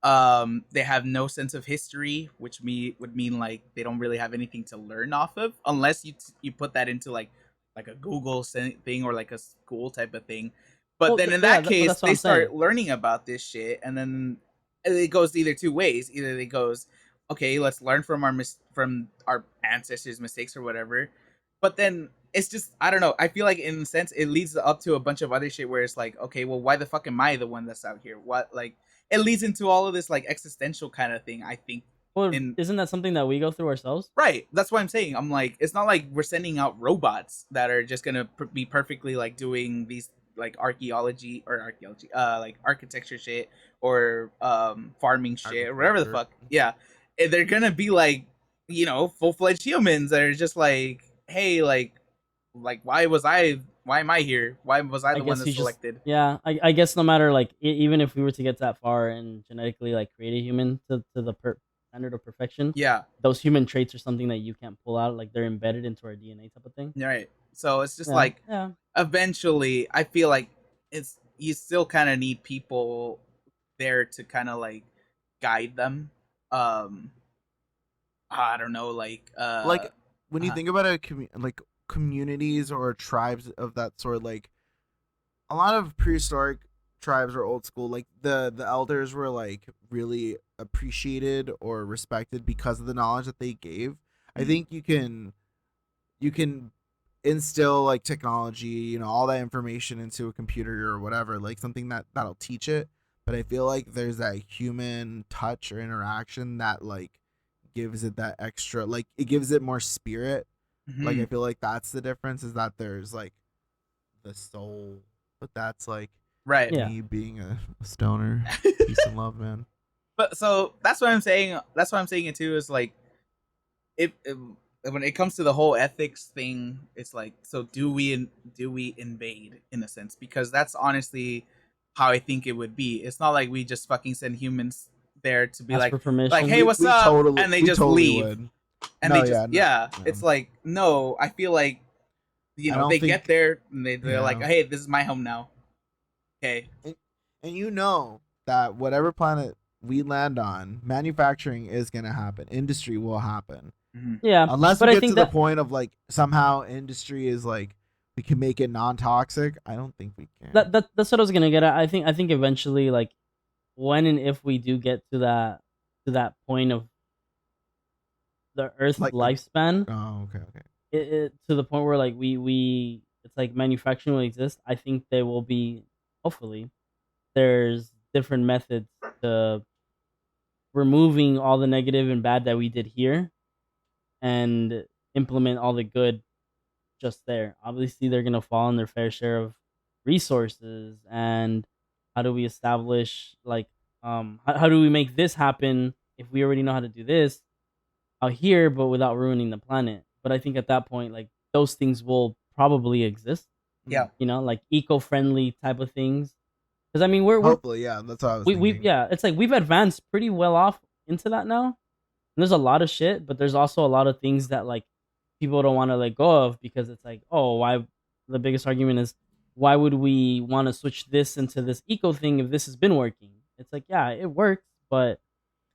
they have no sense of history, which would mean like they don't really have anything to learn off of unless you put that into like a Google thing or like a school type of thing. But Well, then in yeah, that but case, that's what they I'm saying. start learning about this shit, and then it goes either two ways. Either it goes, okay, let's learn from from our ancestors' mistakes or whatever. But then it's just I don't know. I feel like in a sense it leads up to a bunch of other shit where it's like, okay, well, why the fuck am I the one that's out here? What like it leads into all of this like existential kind of thing. I think Well, in isn't that something that we go through ourselves? right. That's what I'm saying. I'm like, it's not like we're sending out robots that are just gonna be perfectly like doing these like archaeology, like architecture shit or farming shit or whatever the Agriculture. fuck. Yeah, and they're gonna be like, full fledged humans that are just like, hey, like why why am I here? Why was I I the one guess that's he just selected? yeah. I guess no matter like even if we were to get that far and genetically like create a human to the standard of perfection, Yeah, those human traits are something that you can't pull out. Like they're embedded into our DNA type of thing. right. So it's just Yeah, like yeah. eventually, I feel like it's you still kind of need people there to kind of like guide them. Um, I don't know, like Like when you uh think about like communities or tribes of that sort, like a lot of prehistoric tribes or old school, like the elders were like really appreciated or respected because of the knowledge that they gave. I mm, think you can instill like technology, all that information into a computer or whatever, like something that'll teach it. But I feel like there's that human touch or interaction that like gives it that extra, like it gives it more spirit. Like I mhm. feel like that's the difference, is that there's like the soul, but that's like Right. Yeah. me being a stoner. Peace and love, man. But so that's what I'm saying. That's what I'm saying it too. Is like if when it comes to the whole ethics thing, it's like, so do we invade in a sense? Because that's honestly how I think it would be. It's not like we just fucking send humans there to be Ask for like, permission. hey, We what's we up, totally and they we just totally leave, would. and they No, just yeah, no, yeah. no. It's like, no, I feel like I don't they get think. there and they're like, Yeah. hey, this is my home now. Okay. and, and that whatever planet we land on, manufacturing is gonna happen. Industry will happen. Mm-hmm. Yeah, Unless we but I get to think the that point of like somehow industry is like we can make it non-toxic. I don't think we can. that's what I was gonna get at. I think eventually, like when and if we do get to that point of the Earth's Like, lifespan, oh, okay, okay. to the point where like we it's like manufacturing will exist. I think there will be, hopefully there's different methods to removing all the negative and bad that we did here and implement all the good just there. Obviously, they're gonna fall in their fair share of resources. And how do we establish like how do we make this happen if we already know how to do this out here, but without ruining the planet? But I think at that point, like those things will probably exist. Yeah. Like eco-friendly type of things. Because I mean, Hopefully, yeah. That's what I was we thinking. yeah, it's like we've advanced pretty well off into that now. And there's a lot of shit, but there's also a lot of things that like people don't want to let go of because it's like, oh, why? The biggest argument is, why would we want to switch this into this eco thing if this has been working? It's like, yeah, it works, but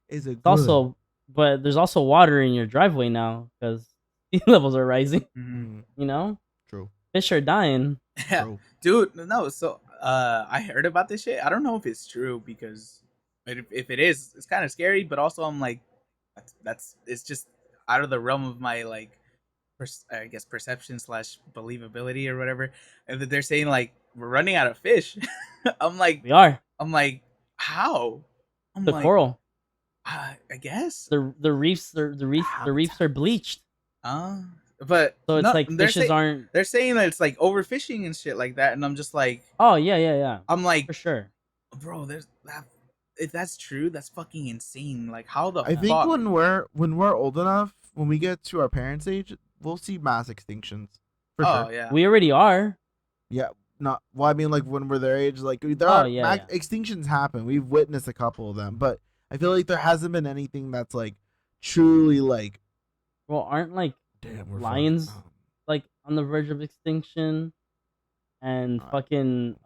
Is it it's good? also, but there's also water in your driveway now because sea levels are rising. Mm-hmm. You know, True. fish are dying. Yeah, True. dude. No, so I heard about this shit. I don't know if it's true because if it is, it's kind of scary. But also, I'm like, that's it's just out of the realm of my like, I guess perception slash believability or whatever. And that they're saying like we're running out of fish. I'm like, We are I'm like, how? I'm the like, coral. I guess. The reefs, the reefs are bleached. Uh, but So it's no, like fishes aren't. they're saying that it's like overfishing and shit like that, and I'm just like, Oh yeah, yeah, yeah, I'm like, for sure. bro, there's that. If that's true, that's fucking insane. Like, how the I Yeah. think fuck? when we're old enough, when we get to our parents' age, we'll see mass extinctions for Oh sure. yeah, We already are. Yeah, not well. I mean, like when we're their age, like there Oh are yeah, yeah. extinctions happen. We've witnessed a couple of them, but I feel like there hasn't been anything that's like truly like, Well, aren't like damn, we're fucked. lions like on the verge of extinction and Uh, fucking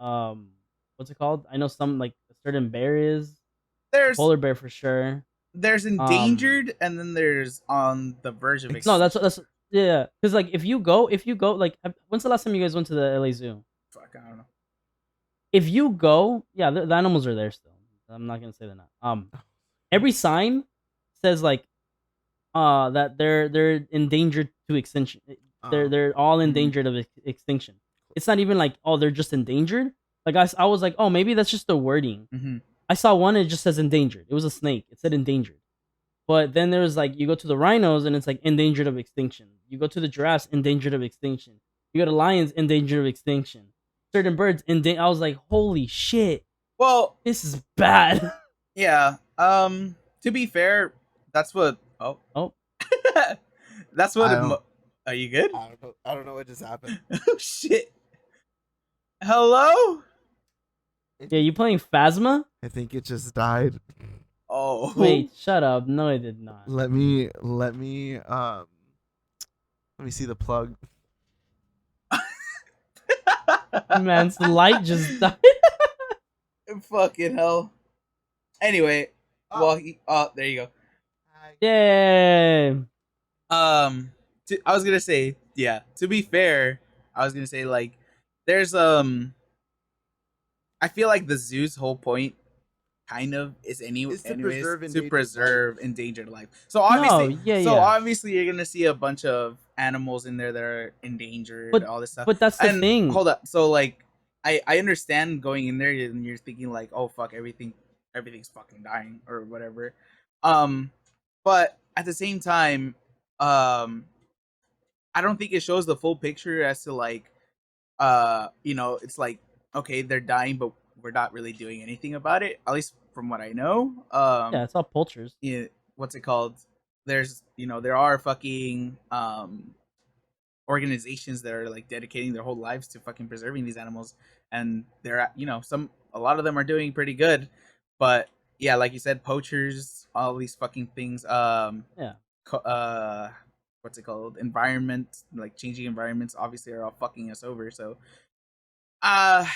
what's it called? I know some like a certain bear is there's polar bear for sure. Um, endangered, and then there's on the verge of no, extinction. that's yeah. Because like if you go like when's the last time you guys went to the LA Zoo? Fuck, I don't know. If you go, yeah, the animals are there still. I'm not gonna say they're not. Every sign says like that they're endangered to extinction. They're all Mhm. endangered of extinction. It's not even like, oh, they're just endangered. Like I was like, oh, maybe that's just the wording. Mhm. I saw one, it just says endangered. It was a snake. It said endangered. But then there was like, you go to the rhinos and it's like endangered of extinction. You go to the giraffes, endangered of extinction. You go to lions, endangered of extinction. Certain birds, I was like, holy shit, Well, this is bad. yeah. To be fair, that's what. Oh, Oh, that's what. I don't. Are you good? I don't know. I don't know what just happened. Oh shit. Hello? Yeah, you playing Phasma? I think it just died. Oh. Wait, shut up. No, it did not. Let me see the plug. Man's light just died. Fucking hell. Anyway, Oh, there you go. Yay. Um, I was gonna say, yeah. To be fair, I was gonna say like, there's I feel like the zoo's whole point kind of is is to anyways preserve to endangered life. preserve endangered life. No, yeah, So yeah. obviously you're gonna see a bunch of animals in there that are endangered, But all this stuff. but that's the And thing. hold up, so like I understand going in there and you're thinking like, oh fuck, everything's fucking dying or whatever. Um, but at the same time, um, I don't think it shows the full picture as to like it's like okay, they're dying, but we're not really doing anything about it. At least from what I know. Yeah, it's all poachers. Yeah, what's it called? There's there are fucking organizations that are like dedicating their whole lives to fucking preserving these animals, and they're a lot of them are doing pretty good, but yeah, like you said, poachers, all these fucking things, Yeah. co- uh what's it called, environment, like changing environments obviously are all fucking us over. So uh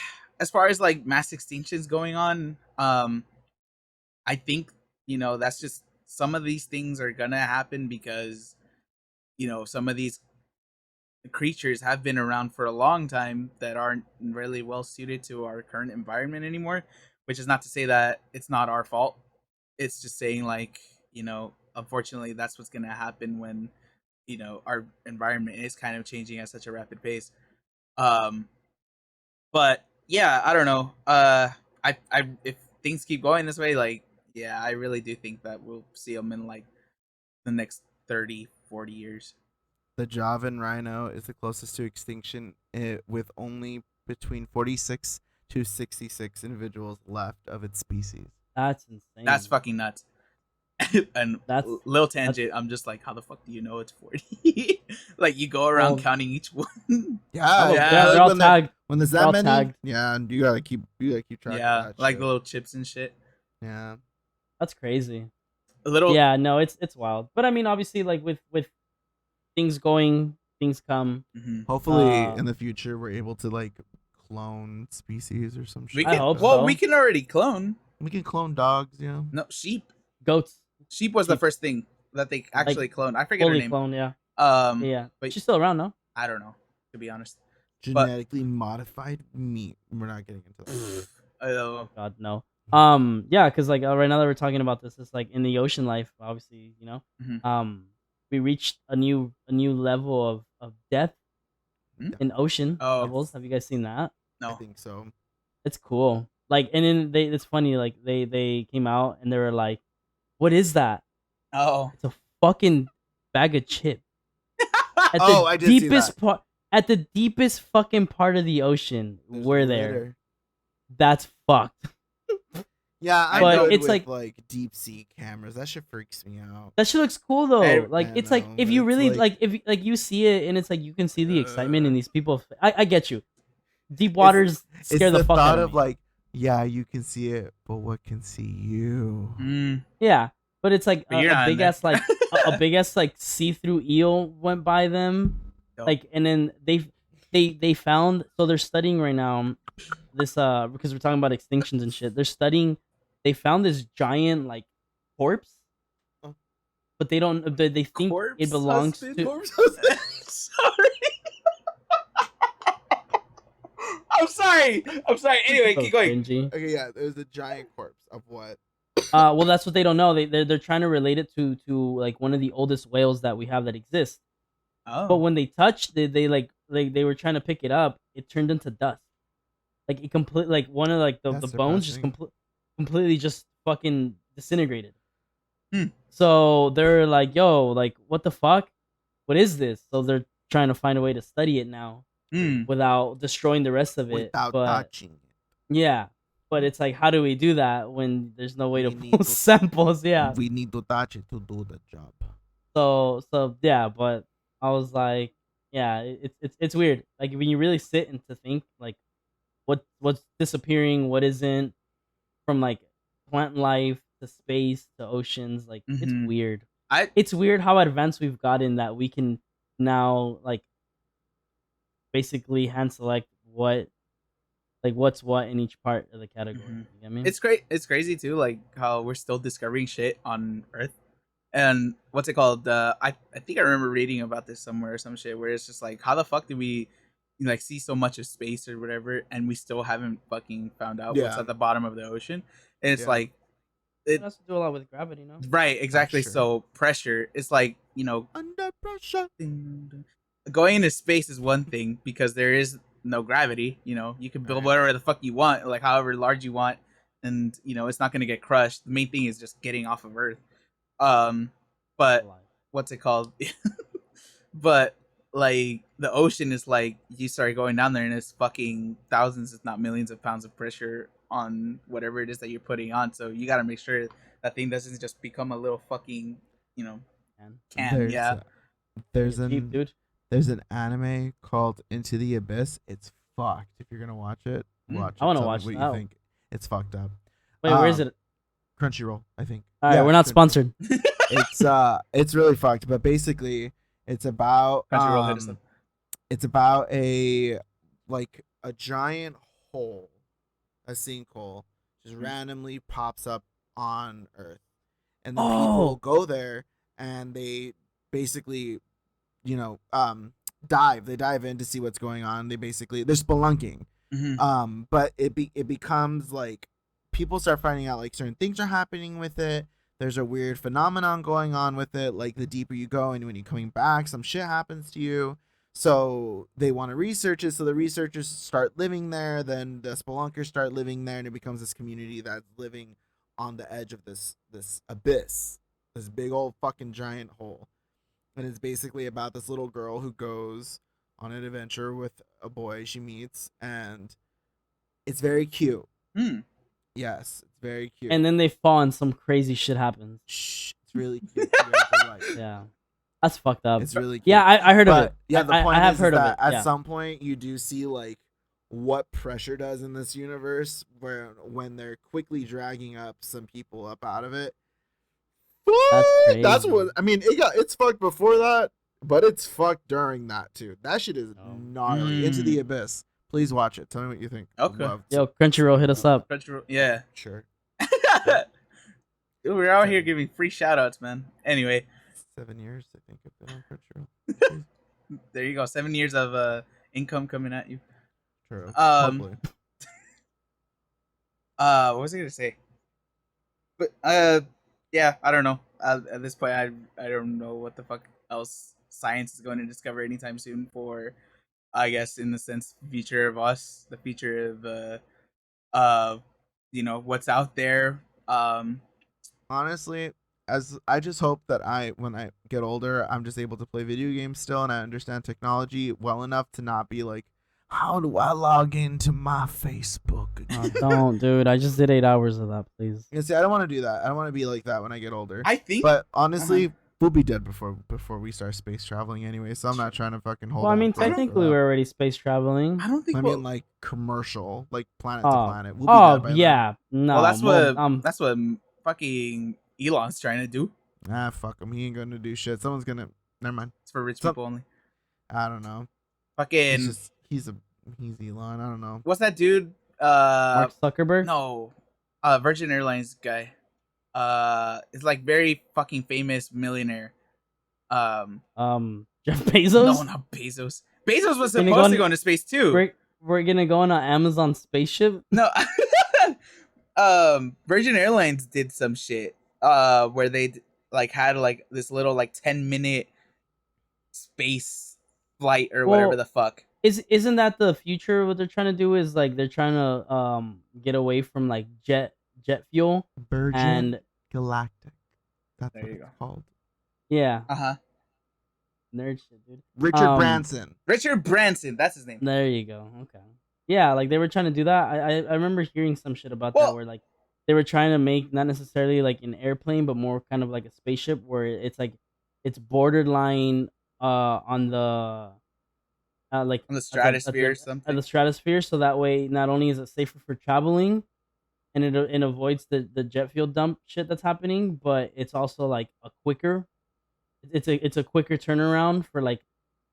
as far as like mass extinctions going on, I think that's just some of these things are gonna happen because some of these creatures have been around for a long time that aren't really well suited to our current environment anymore, which is not to say that it's not our fault. It's just saying like, unfortunately that's what's going to happen when, our environment is kind of changing at such a rapid pace. Um but yeah, I don't know. I if things keep going this way, like yeah, I really do think that we'll see them in like the next 30, 40 years. The Javan rhino is the closest to extinction, with only between 46 to 66 individuals left of its species. That's That's insane. fucking nuts. And That's little that's tangent, I'm just like, how the fuck do you know it's 40? Like you go around well, counting each one. Yeah, oh, I they're Yeah, like all when there tagged. when there's They're that all many. tagged. Yeah, you gotta keep track of yeah, that like the shit. little chips and shit. Yeah. That's crazy. A little. Yeah, no, it's wild. But I mean, obviously, like with things going, things come. Mhm. Hopefully, in the future, we're able to like clone species or some We shit I like can. hope that. Well, we so. can already clone. We can clone dogs. Yeah. No, sheep. Goats, Sheep was the sheep, first thing that they like actually cloned. I forget her fully name. cloned. Yeah, yeah. But She's still around, no? I don't know, to be honest. But Genetically modified meat. We're not getting into that. uh, Oh God, no. Yeah, because like right now that we're talking about this, it's like in the ocean life, obviously, mhm. we reached a new level of depth Hmm? in ocean Oh levels. Have you guys seen that? I no. think so. It's cool. Like, and then it's funny. Like they came out and they were like, "What is that? Oh. It's a fucking bag of chips at Oh, the I did see that. deepest part." At the deepest fucking part of the ocean, There's we're there. glitter. That's fucked. Yeah, I I'm But know. good it's with like like deep sea cameras. That shit freaks me out. that shit looks cool though. I, Like I it's like know, if but you it's really like like if like you see it and it's like you can see the excitement in uh, these people. I get you. Deep it's waters it's scare the the fuck out thought of of me. like, yeah, you can see it, but what can see you? mm, Yeah, but it's like but you're a not in big there. ass like a big ass like see through eel went by them, Dope. like and then they found, so they're studying right now this because we're talking about extinctions and shit. They're studying. They found this giant like corpse, Oh, but they don't. They think it Corpse belongs husband. to. corpse husband. Sorry. I'm sorry. I'm sorry. Anyway, So keep going. cringy. Okay, yeah, there's a giant corpse of what? Well, that's what they don't know. They're trying to relate it to like one of the oldest whales that we have that exists. But Oh. when they touched it, they were trying to pick it up. It turned into dust. Like it complete like one of like the That's bones just depressing. completely just fucking disintegrated. Hmm. So they're like, yo, like what the fuck? What is this? So they're trying to find a way to study it now Hmm. without destroying the rest of it. Without But touching it. yeah. But it's like, how do we do that when there's no way to We need pull to samples? Yeah. we need to touch it to do the job. So yeah, but I was like, yeah, it's weird. Like when you really sit and to think, like what's disappearing, what isn't, from like plant life to space to oceans. Like it's Hmm. weird. I It's weird how advanced we've gotten that we can now like basically hand select what's what in each part of the category. mhm. You get me? It's great. It's crazy too, like how we're still discovering shit on Earth. And what's it called? I think I remember reading about this somewhere or some shit where it's just like, how the fuck did we like see so much of space or whatever, and we still haven't fucking found out what's Yeah. at the bottom of the ocean? And it's Yeah. like It it has to do a lot with gravity, no? right exactly. Pressure. So pressure. It's like Under pressure. going into space is one thing because there is no gravity. You can build Right. whatever the fuck you want, like however large you want, and it's not gonna get crushed. The main thing is just getting off of Earth. Um, but Alive. what's it called? But like the ocean is like you start going down there and it's fucking thousands, if not millions, of pounds of pressure on whatever it is that you're putting on. So you got to make sure that thing doesn't just become a little fucking you know Man, can. There's Yeah. there's get cheap, an dude. there's an anime called Into the Abyss. It's fucked. If you're gonna watch it, watch I it. want to Tell me watch what you that. think. It's fucked up. Wait, where is Um, it? Crunchyroll, I think. All right, Yeah, we're not Crunchyroll. sponsored. It's really fucked. But basically, it's about Crunchyroll hit us up. it's about a giant hole, a sinkhole, just randomly pops up on Earth, and then people Oh, go there and they basically, you know, dive. They dive in to see what's going on. They're spelunking. Mm-hmm. But it becomes like people start finding out like certain things are happening with it. There's a weird phenomenon going on with it. Like the deeper you go, and when you're coming back, some shit happens to you. So they want to research it. So the researchers start living there. Then the spelunkers start living there, and it becomes this community that's living on the edge of this abyss, this big old fucking giant hole. And it's basically about this little girl who goes on an adventure with a boy she meets, and it's very cute. Mm. Yes, it's very cute. and then they fall and some crazy shit happens. Shh, it's really cute. You guys will like it. Yeah, that's fucked up. It's really cute. Yeah, I heard of it. But yeah, the I point have is heard of that it. at Yeah. some point you do see like what pressure does in this universe, where when they're quickly dragging up some people up out of it. That's That's crazy. what I mean. It's fucked before that, but it's fucked during that too. That shit is Oh. gnarly. Into the Abyss. Please watch it. Tell me what you think. Okay. Love Yo, Crunchyroll, hit us up. Crunchyroll. Yeah. Sure. Dude, we're out here giving free shout outs, man. Anyway, 7 years, I think, I've been on Crunchyroll. there you go. 7 years of income coming at you. True. Um, Hopefully. what was I gonna say? But yeah, I don't know. At this point, I don't know what the fuck else science is going to discover anytime soon. For I guess in the sense future of us, the future of uh, what's out there. Honestly, as I just hope that when I get older, I'm just able to play video games still, and I understand technology well enough to not be like, how do I log into my Facebook? Don't, dude. I just did 8 hours of that, please. You see, I don't want to do that. I don't want to be like that when I get older. I think, But honestly, we'll be dead before we start space traveling anyway. So I'm not trying to fucking hold. Well, I mean, out for technically, that. we're already space traveling. I don't think. I we'll, mean, like commercial, like planet to Oh, planet. We'll be dead by then. yeah. No, well, well, that's what fucking Elon's trying to do. Ah, fuck him. He ain't gonna do shit. Someone's gonna. Never mind. It's for rich people only. I don't know. Fucking. He's Elon. I don't know. What's that dude? Mark Zuckerberg. No, Virgin Airlines guy. It's like very fucking famous millionaire. Jeff Bezos. No, not Bezos. Bezos was Gonna supposed go to go into space too. We're gonna go on an Amazon spaceship. No, Virgin Airlines did some shit. Where they like had like this little like 10-minute space flight or whatever the fuck. Isn't that the future? What they're trying to do is like they're trying to get away from like jet fuel Virgin and Galactic. That's There what you it's go. called. yeah, Uh-huh. nerd shit, dude. Richard Branson. Richard Branson, that's his name. There you go. Okay. Yeah, like they were trying to do that. I remember hearing some shit about that where like they were trying to make not necessarily like an airplane, but more kind of like a spaceship where it's like it's borderline on the like On the at the stratosphere or at something. the stratosphere, so that way not only is it safer for traveling, and it avoids the jet fuel dump shit that's happening, but it's also like a quicker. It's a quicker turnaround for like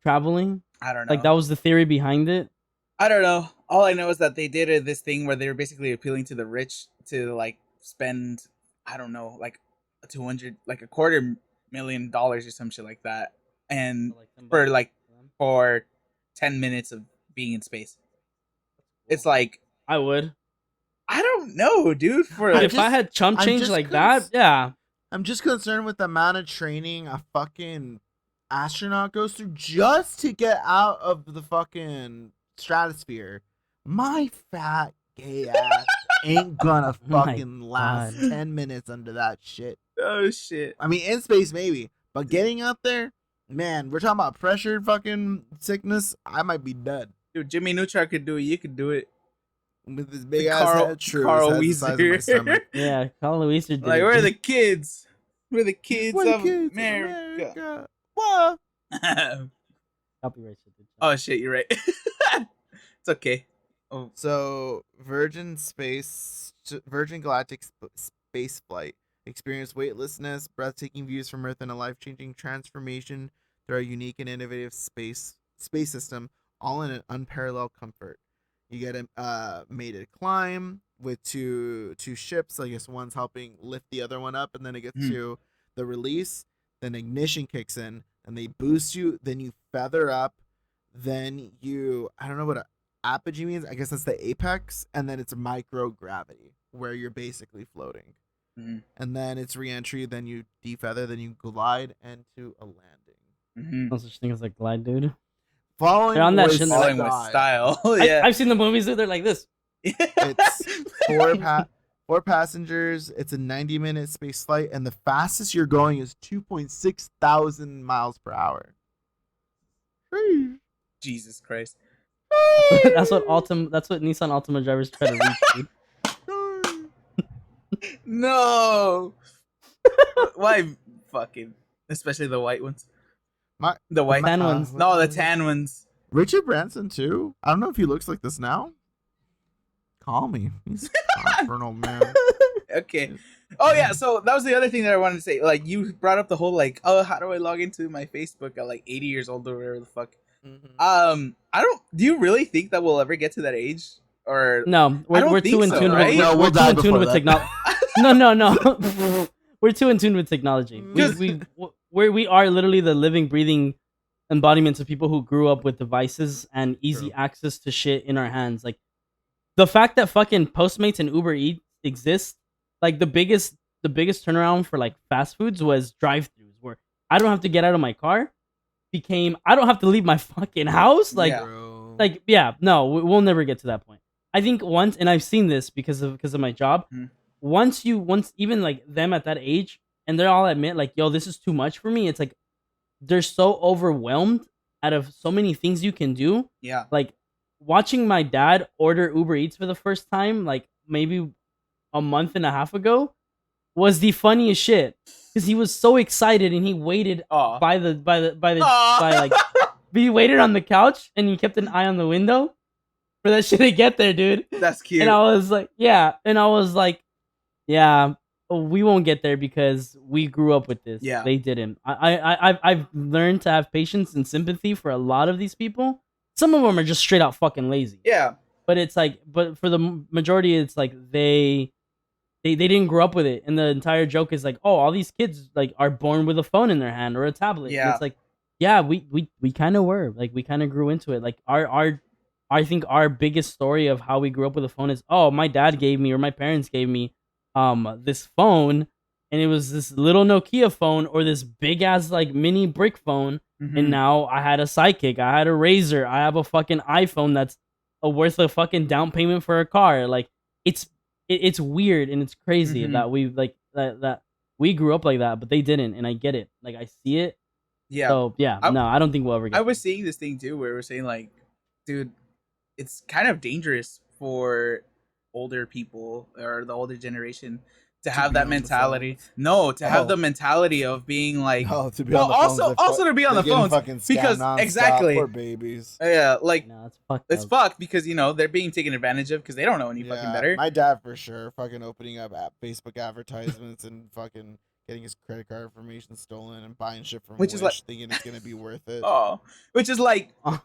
traveling. I don't Like know. that was the theory behind it. I don't know. All I know is that they did this thing where they were basically appealing to the rich to like spend, I don't know, like 200, like a $250,000 or some shit like that, and For like for $10 like for them. for 10 minutes of being in space. It's Cool. like I would, I don't know, dude. dude. I For If I just had chump I'm change just like that, yeah. I'm just concerned with the amount of training a fucking astronaut goes through just to get out of the fucking stratosphere. My fat gay ass ain't gonna Oh my fucking last God. 10 minutes under that shit. oh shit, I mean, in space maybe, but getting out there, man, we're talking about pressured fucking sickness. I might be dead dude, Jimmy Neutron could do it. You could do it. with this big ass Carl head. True, his Carl head's the size of my Weezer. stomach. Yeah, Colin Weiser did Like it. we're the Dude. kids. We're the kids We're the of kids of America. America. What? Copyright shit. Dude. oh shit, you're right. it's okay. Oh, So, Virgin Galactic space flight experienced weightlessness, breathtaking views from Earth, and a life-changing transformation through a unique and innovative space system, all in an unparalleled comfort. You get a mated climb with two ships. I guess one's helping lift the other one up, and then it gets Hmm. to the release. Then ignition kicks in, and they boost you. Then you feather up. Then I don't know what apogee means. I guess that's the apex, and then it's microgravity where you're basically floating. Mhm. And then it's re-entry. Then you defeather. Then you glide into a landing. Mhm. No such thing as like glide, dude. Following They're on that with shit, Falling with style. style. yeah. I've seen the movies, dude. They're like this. It's four passengers. It's a 90-minute space flight, and the fastest you're going is 2.6 thousand miles per hour. Jesus Christ. That's what Nissan Altima drivers try to reach, dude. No. Why fucking especially the white ones? The white tan ones. No, the tan ones. Richard Branson too. I don't know if he looks like this now. Call me. He's infernal man. Okay. Oh yeah, so that was the other thing that I wanted to say. Like you brought up the whole like, oh, how do I log into my Facebook at like 80 years old or whatever the fuck. I don't. Do you really think that we'll ever get to that age? Or No, I don't we're think too in so, tune. right? No, We're we'll too die in tune before with that. technology. No. We're too in tune with technology. We are literally the living, breathing embodiments of people who grew up with devices and easy True. access to shit in our hands. Like the fact that fucking Postmates and Uber Eats exist, like the biggest turnaround for like fast foods was drive-throughs, where I don't have to get out of my car. Became I don't have to leave my fucking house. Like Yeah. like yeah, no, we'll never get to that point. I think once, and I've seen this because of my job. Mhm. Once even like them at that age, and they're all admit like, yo, this is too much for me. It's like they're so overwhelmed out of so many things you can do. Yeah. Like watching my dad order Uber Eats for the first time, like maybe a month and a half ago, was the funniest shit because he was so excited and he waited Aw. by he waited on the couch and he kept an eye on the window for that shit to get there, dude. That's cute. And I was like, yeah, we won't get there because we grew up with this. Yeah. They didn't. I've learned to have patience and sympathy for a lot of these people. Some of them are just straight out fucking lazy. Yeah. But it's like, but for the majority, it's like they didn't grow up with it, and the entire joke is like, oh, all these kids like are born with a phone in their hand or a tablet. Yeah. And it's like, yeah, we kind of were like we kind of grew into it. Like our I think our biggest story of how we grew up with a phone is, oh, my dad gave me or my parents gave me this phone, and it was this little Nokia phone or this big ass like mini brick phone, Mhm. and now I had a Sidekick, I had a Razor, I have a fucking iPhone that's worth a fucking down payment for a car. Like it's weird and it's crazy Mhm. that we like that we grew up like that, but they didn't, and I get it. Like I see it. Yeah. So yeah, I- no, I don't think we'll ever get I was seeing this thing too where we're saying like, dude, it's kind of dangerous for older people or the older generation to To have be that on the mentality. phones? No, to have Oh. the mentality of being like, No, to be well, on the phones. also to be on They're the getting phones fucking scammed because nonstop. exactly, Poor babies. yeah, I like know, it's fucked it's up. fucked because they're being taken advantage of because they don't know any fucking Yeah, better. my dad for sure. Fucking opening up Facebook advertisements and fucking getting his credit card information stolen and buying shit from Which is like, Wish, thinking it's gonna be worth it. oh, which is like Oh.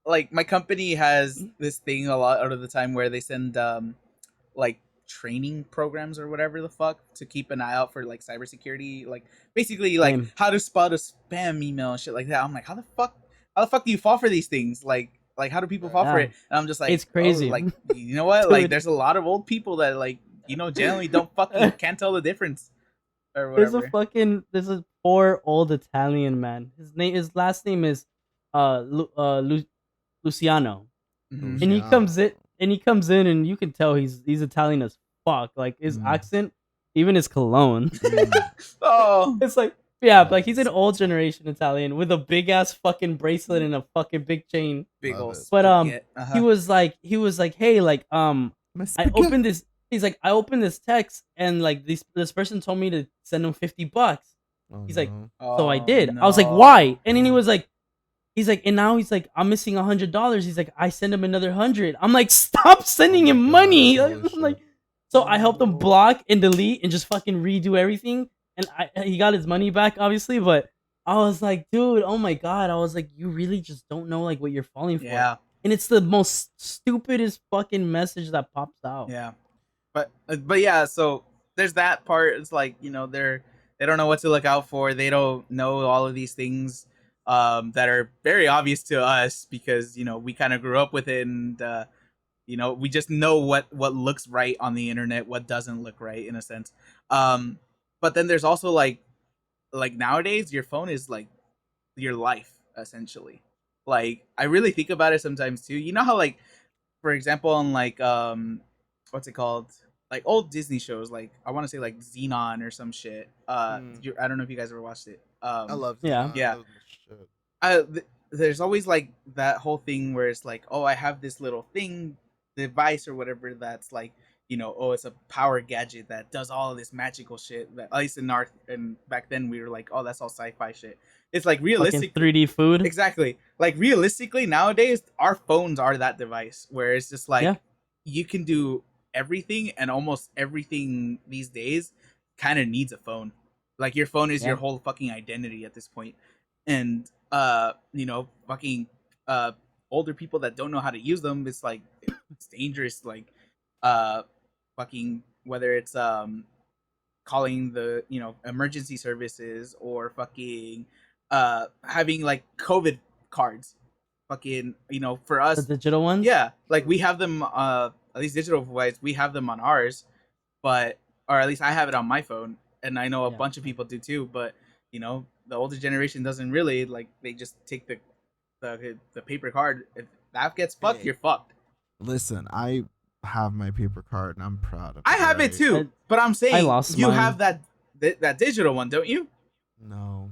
like my company has this thing a lot out of the time where they send like training programs or whatever the fuck to keep an eye out for like cybersecurity, like basically like Same. how to spot a spam email and shit like that. I'm like, how the fuck do you fall for these things? Like how do people fall for Yeah. it? And I'm just like, It's crazy. oh, like you know what? Like Dude. there's a lot of old people that like generally don't fucking can't tell the difference or There's whatever. there's a poor old Italian man. His last name is Luciano. Mhm. And Luciano. he comes in and you can tell he's Italian as fuck. Like his Mm. accent, even his cologne. Oh, It's like, yeah, like he's an old generation Italian with a big ass fucking bracelet and a fucking big chain. big Love old it. But spaghetti. he was like, hey, like My I spaghetti. opened this. He's like, I opened this text and like this person told me to send him $50. Oh, He's like, no. so I Oh, did. I was like, no. why? And then he was like, he's like, and now he's like, I'm missing $100. He's like, I send him another 100. I'm like, stop sending Oh my him God, money. holy I'm shit. like, so I helped him No. block and delete and just fucking redo everything. And he got his money back, obviously. But I was like, dude, oh my God. I was like, you really just don't know like what you're falling for. Yeah, And it's the most stupidest fucking message that pops out. yeah. But yeah, so there's that part. It's like they don't know what to look out for. They don't know all of these things that are very obvious to us because we kind of grew up with it, and we just know what looks right on the internet, what doesn't look right in a sense. But then there's also like nowadays your phone is like your life essentially. Like I really think about it sometimes too. You know how like for example on like what's it called, like old Disney shows, like I want to say like Xenon or some shit. Mm. I don't know if you guys ever watched it. I love Yeah. Xenon. Yeah. That was my shit. There's always like that whole thing where it's like, oh, I have this little thing, device or whatever that's like, oh, it's a power gadget that does all of this magical shit. That at least and back then we were like, oh, that's all sci-fi shit. It's like Fucking realistic. 3D food. Exactly. Like realistically, nowadays our phones are that device where it's just like Yeah. you can do everything, and almost everything these days kind of needs a phone. Like your phone is Yeah. your whole fucking identity at this point. And fucking older people that don't know how to use them, it's like it's dangerous. Like uh fucking whether it's calling the emergency services or fucking having like COVID cards. Fucking for The us, digital ones. yeah, like we have them at least digital wise, we have them on ours, but or at least I have it on my phone, and I know a Yeah. bunch of people do too. But the older generation doesn't really like. They just take the paper card. If that gets fucked, Hey. you're fucked. Listen, I have my paper card and I'm proud of it. I have it right? too, but I'm saying lost you mine. have that digital one, don't you? No.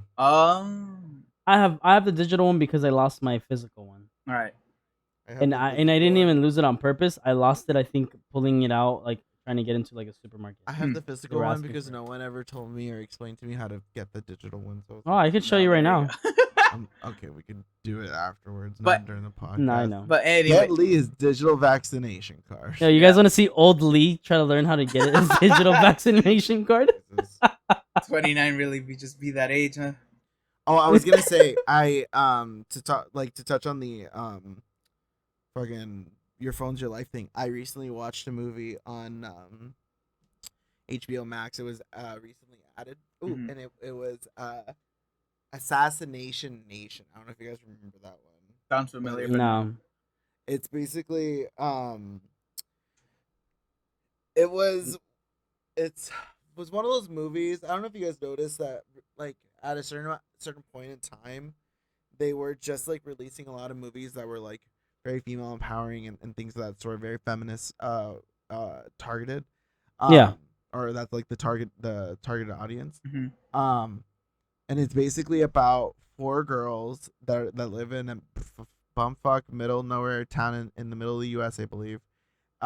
I have the digital one because I lost my physical one. All right. And I didn't even lose it on purpose. I lost it, I think, pulling it out, like trying to get into like a supermarket. I have the They physical were one asking because for no one ever told me or explained to me how to get the digital one. So Oh, I could show you right now. okay, we can do it afterwards, But- not during the podcast. No, I know. But anyway, Get Lee's digital vaccination card. Yeah, you guys want to see old Lee try to learn how to get his digital vaccination card? Jesus. 29 really be that age, huh? Oh, I was gonna say to touch on the fucking your phone's your life thing. I recently watched a movie on HBO Max. It was recently added. Ooh, Mhm. and it was Assassination Nation. I don't know if you guys remember that one. Sounds familiar, but No. It's basically it was one of those movies. I don't know if you guys noticed that like at a certain point in time they were just like releasing a lot of movies that were like very female empowering and things of that sort, very feminist targeted. Yeah. Or that's like the targeted audience. Mhm. And it's basically about four girls that live in a bumfuck middle nowhere town in the middle of the US, I believe.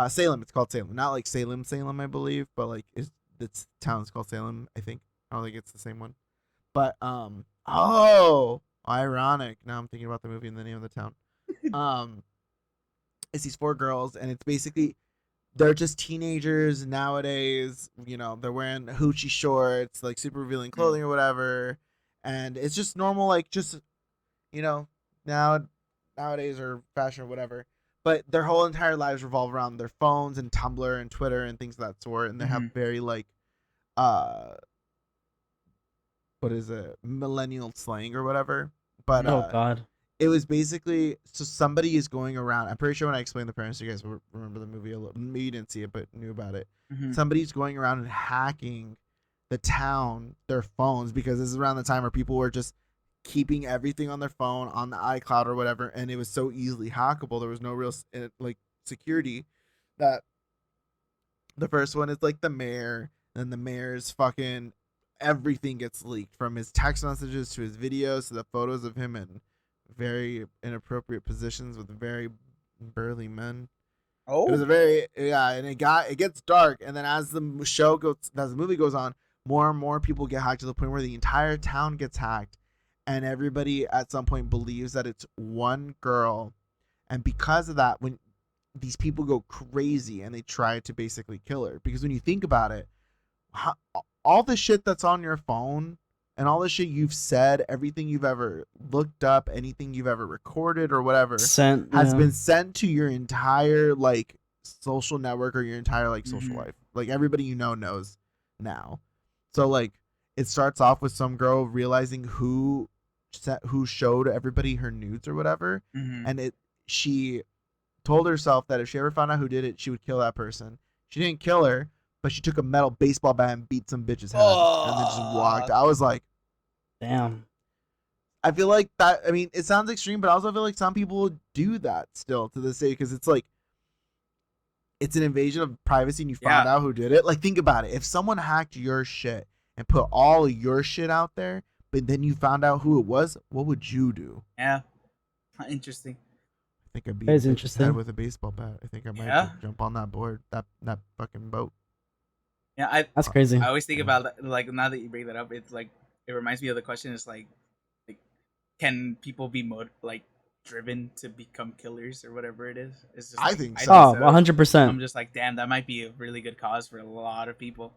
Salem, it's called Salem. Not like Salem, I believe, but like it's this town's called Salem, I think. I don't think it's the same one. But oh, ironic. Now I'm thinking about the movie and the name of the town. It's these 4 girls, and it's basically they're just teenagers nowadays. You know, they're wearing hoochie shorts, like super revealing clothing or whatever, and it's just normal, like just you know nowadays or fashion or whatever. But their whole entire lives revolve around their phones and Tumblr and Twitter and things of that sort, and they have very like what is it, millennial slang or whatever. But Oh God. it was basically so somebody is going around. I'm pretty sure when I explained the parents, you guys will remember the movie a little. Maybe you didn't see it, but knew about it. Somebody's going around and hacking the town, their phones, because this is around the time where people were just keeping everything on their phone on the iCloud or whatever, and it was so easily hackable. There was no real like security. That the first one is like the mayor, and the mayor's fucking everything gets leaked, from his text messages to his videos to the photos of him in very inappropriate positions with very burly men. Oh, It was a very and it gets dark, and then as the movie goes on, more and more people get hacked to the point where the entire town gets hacked, and everybody at some point believes that it's one girl, and because of that, when these people go crazy and they try to basically kill her, because when you think about it, all the shit that's on your phone and all the shit you've said, everything you've ever looked up, anything you've ever recorded or whatever, has been sent to your entire like social network or your entire like social life. Like everybody you know knows now. So like it starts off with some girl realizing who showed everybody her nudes or whatever, and she told herself that if she ever found out who did it, she would kill that person. She didn't kill her, but she took a metal baseball bat and beat some bitch's head and then just walked. I was like, damn. I feel like that. I mean, it sounds extreme, but I also feel like some people do that still to this day, because it's like it's an invasion of privacy, and you found out who did it. Like, think about it. If someone hacked your shit and put all of your shit out there, but then you found out who it was, what would you do? Yeah, interesting. I think I'd beat That is bitch's interesting. head with a baseball bat. I think I might just jump on that board, that fucking boat. Yeah, That's crazy. I always think about that, like now that you bring that up, it's like it reminds me of the question. Is like can people be driven to become killers or whatever it is? It's just I think so. Oh, 100%. I'm just like, damn, that might be a really good cause for a lot of people.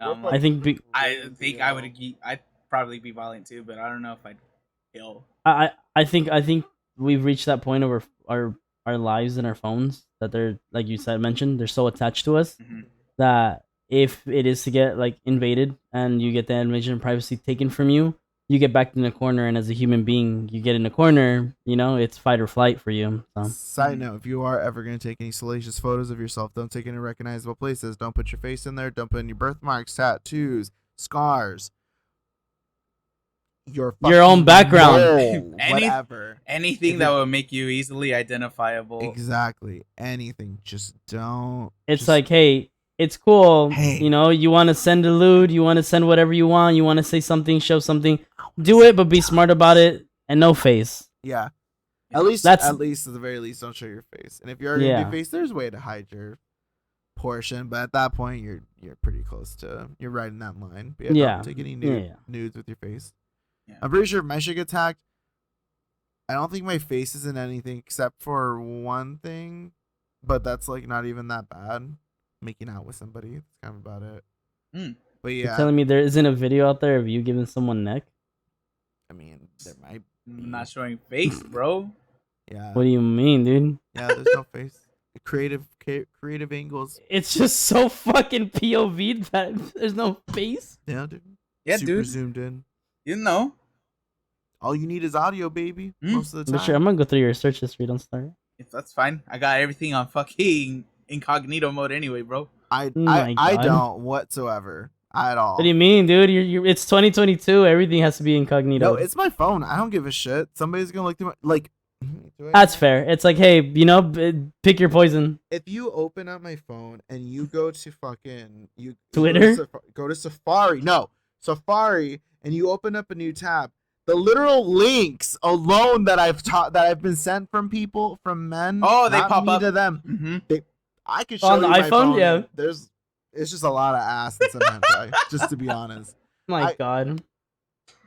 I think I'd probably be violent too, but I don't know if I'd kill. I think we've reached that point of our lives and our phones that they're, like you said, mentioned, they're so attached to us that if it is to get like invaded and you get the invasion of privacy taken from you, you get backed in a corner, and as a human being, you get in a corner, it's fight or flight for you. So. Side note, if you are ever going to take any salacious photos of yourself, don't take any recognizable places. Don't put your face in there. Don't put any birthmarks, tattoos, scars. Your own background. Whatever. Anything that will make you easily identifiable. Exactly. Anything. Just don't. It's like, hey, it's cool. Hey. You want to send a lewd, you want to send whatever you want, you want to say something, show something, do it, but be smart about it and no face. Yeah. At least at the very least, don't show your face. And if you're already your face, there's a way to hide your portion, but at that point, you're pretty close to right in that line. But don't take any nudes with your face. Yeah. I'm pretty sure if my shit gets hacked, I don't think my face is in anything except for one thing, but that's like not even that bad. Making out with somebody, that's kind of about it. But yeah, you're telling me there isn't a video out there of you giving someone neck? I mean, there might be. Not showing face, bro. Yeah. What do you mean, dude? Yeah, there's no face. Creative angles. It's just so fucking POV'd that there's no face. Yeah, dude. Yeah, Super dude. Zoomed in. You know. All you need is audio, baby. Most of the time. Sure, I'm gonna go through your search history. Don't start. If that's fine. I got everything on fucking incognito mode anyway, bro. I don't whatsoever at all. What do you mean, dude? It's 2022. Everything has to be incognito. No, it's my phone. I don't give a shit. Somebody's gonna look through my That's fair. It's like, hey, pick your poison. If you open up my phone and you go to fucking Twitter, go to Safari. No, Safari, and you open up a new tab. The literal links alone that I've been sent from men. Oh, they pop up to them. I could show on the you my iPhone. phone. Yeah, it's just a lot of ass and some hentai. Just to be honest. My I- God.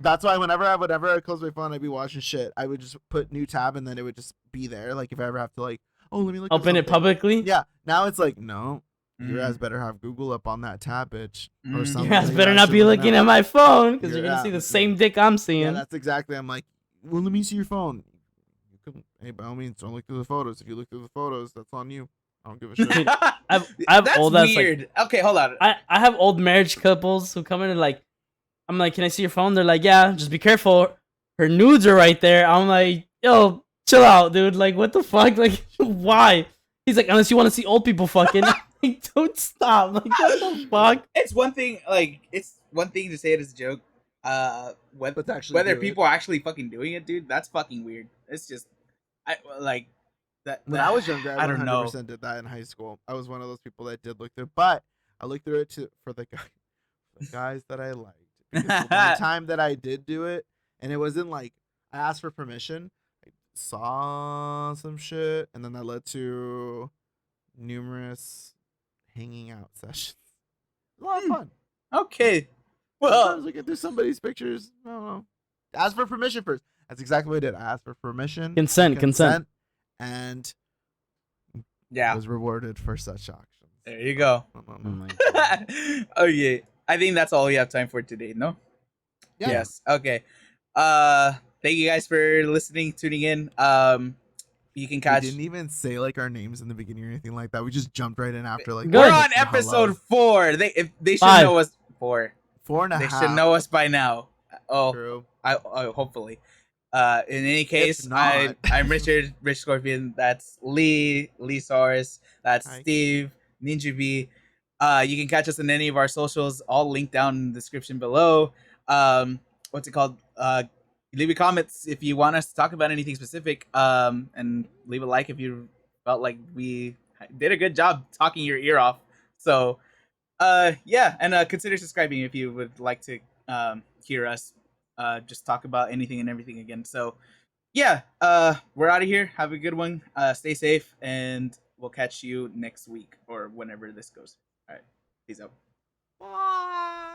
That's why whenever I close my phone, I'd be watching shit. I would just put new tab and then it would just be there. Like if I ever have to like, oh, let me look. Open it publicly. Yeah. Now it's like, no, your Mm. ass better have Google up on that tab, bitch, or Mm. something. Your ass like better that not shit be right looking now. at my phone because you're Yeah, gonna see the because- same dick I'm Yeah, seeing. that's exactly. I'm like, well, let me see your phone. You can, hey, by all means, don't look through the photos. If you look through the photos, that's on you. I don't give a shit. I have That's old ass, like- weird. Okay, hold on. I have old marriage couples who come in and like, I'm like, can I see your phone? They're like, yeah, just be careful. Her nudes are right there. I'm like, yo, chill out, dude. Like, what the fuck? Like, why? He's like, unless you want to see old people fucking. I'm like, don't stop. Like, what the fuck? It's one thing, like it's one thing to say it as a joke. But to actually Whether do people are actually fucking doing it, dude, that's fucking weird. It's just, I like that. When I was younger, I I don't know. 100% did that in high school. I was one of those people that did look through, but I looked through it for the guys that I liked. Because the one time that I did do it, and it wasn't like I asked for permission. I saw some shit, and then that led to numerous hanging out sessions. A lot of fun. Okay, Sometimes well, looking through somebody's pictures. I don't know. Ask for permission first. That's exactly what I did. I asked for permission, Consent. and yeah, was rewarded for such actions. there you go. No, no, Oh no. my God. Oh yeah, I think that's all we have time for today. No. Yeah. Yes. Okay. Thank you guys for listening, tuning in. You can We catch. didn't even say like our names in the beginning or anything like that. We just jumped right in after like. Good. We're like, on the episode hello. 4. They should 5. know us 4. 4.5. They should know us by now. Oh, True. I hopefully. In any case, not. I'm Richard, Rich Scorpion. That's Lee Saurus. That's Hi. Steve, Ninja V. You can catch us on any of our socials, all linked down in the description below. What's it called? Leave your comments if you want us to talk about anything specific. And leave a like if you felt like we did a good job talking your ear off. So, yeah, and consider subscribing if you would like to hear us just talk about anything and everything again. So, yeah, we're out of here. Have a good one. Stay safe, and we'll catch you next week or whenever this goes. All right, peace out. Bye.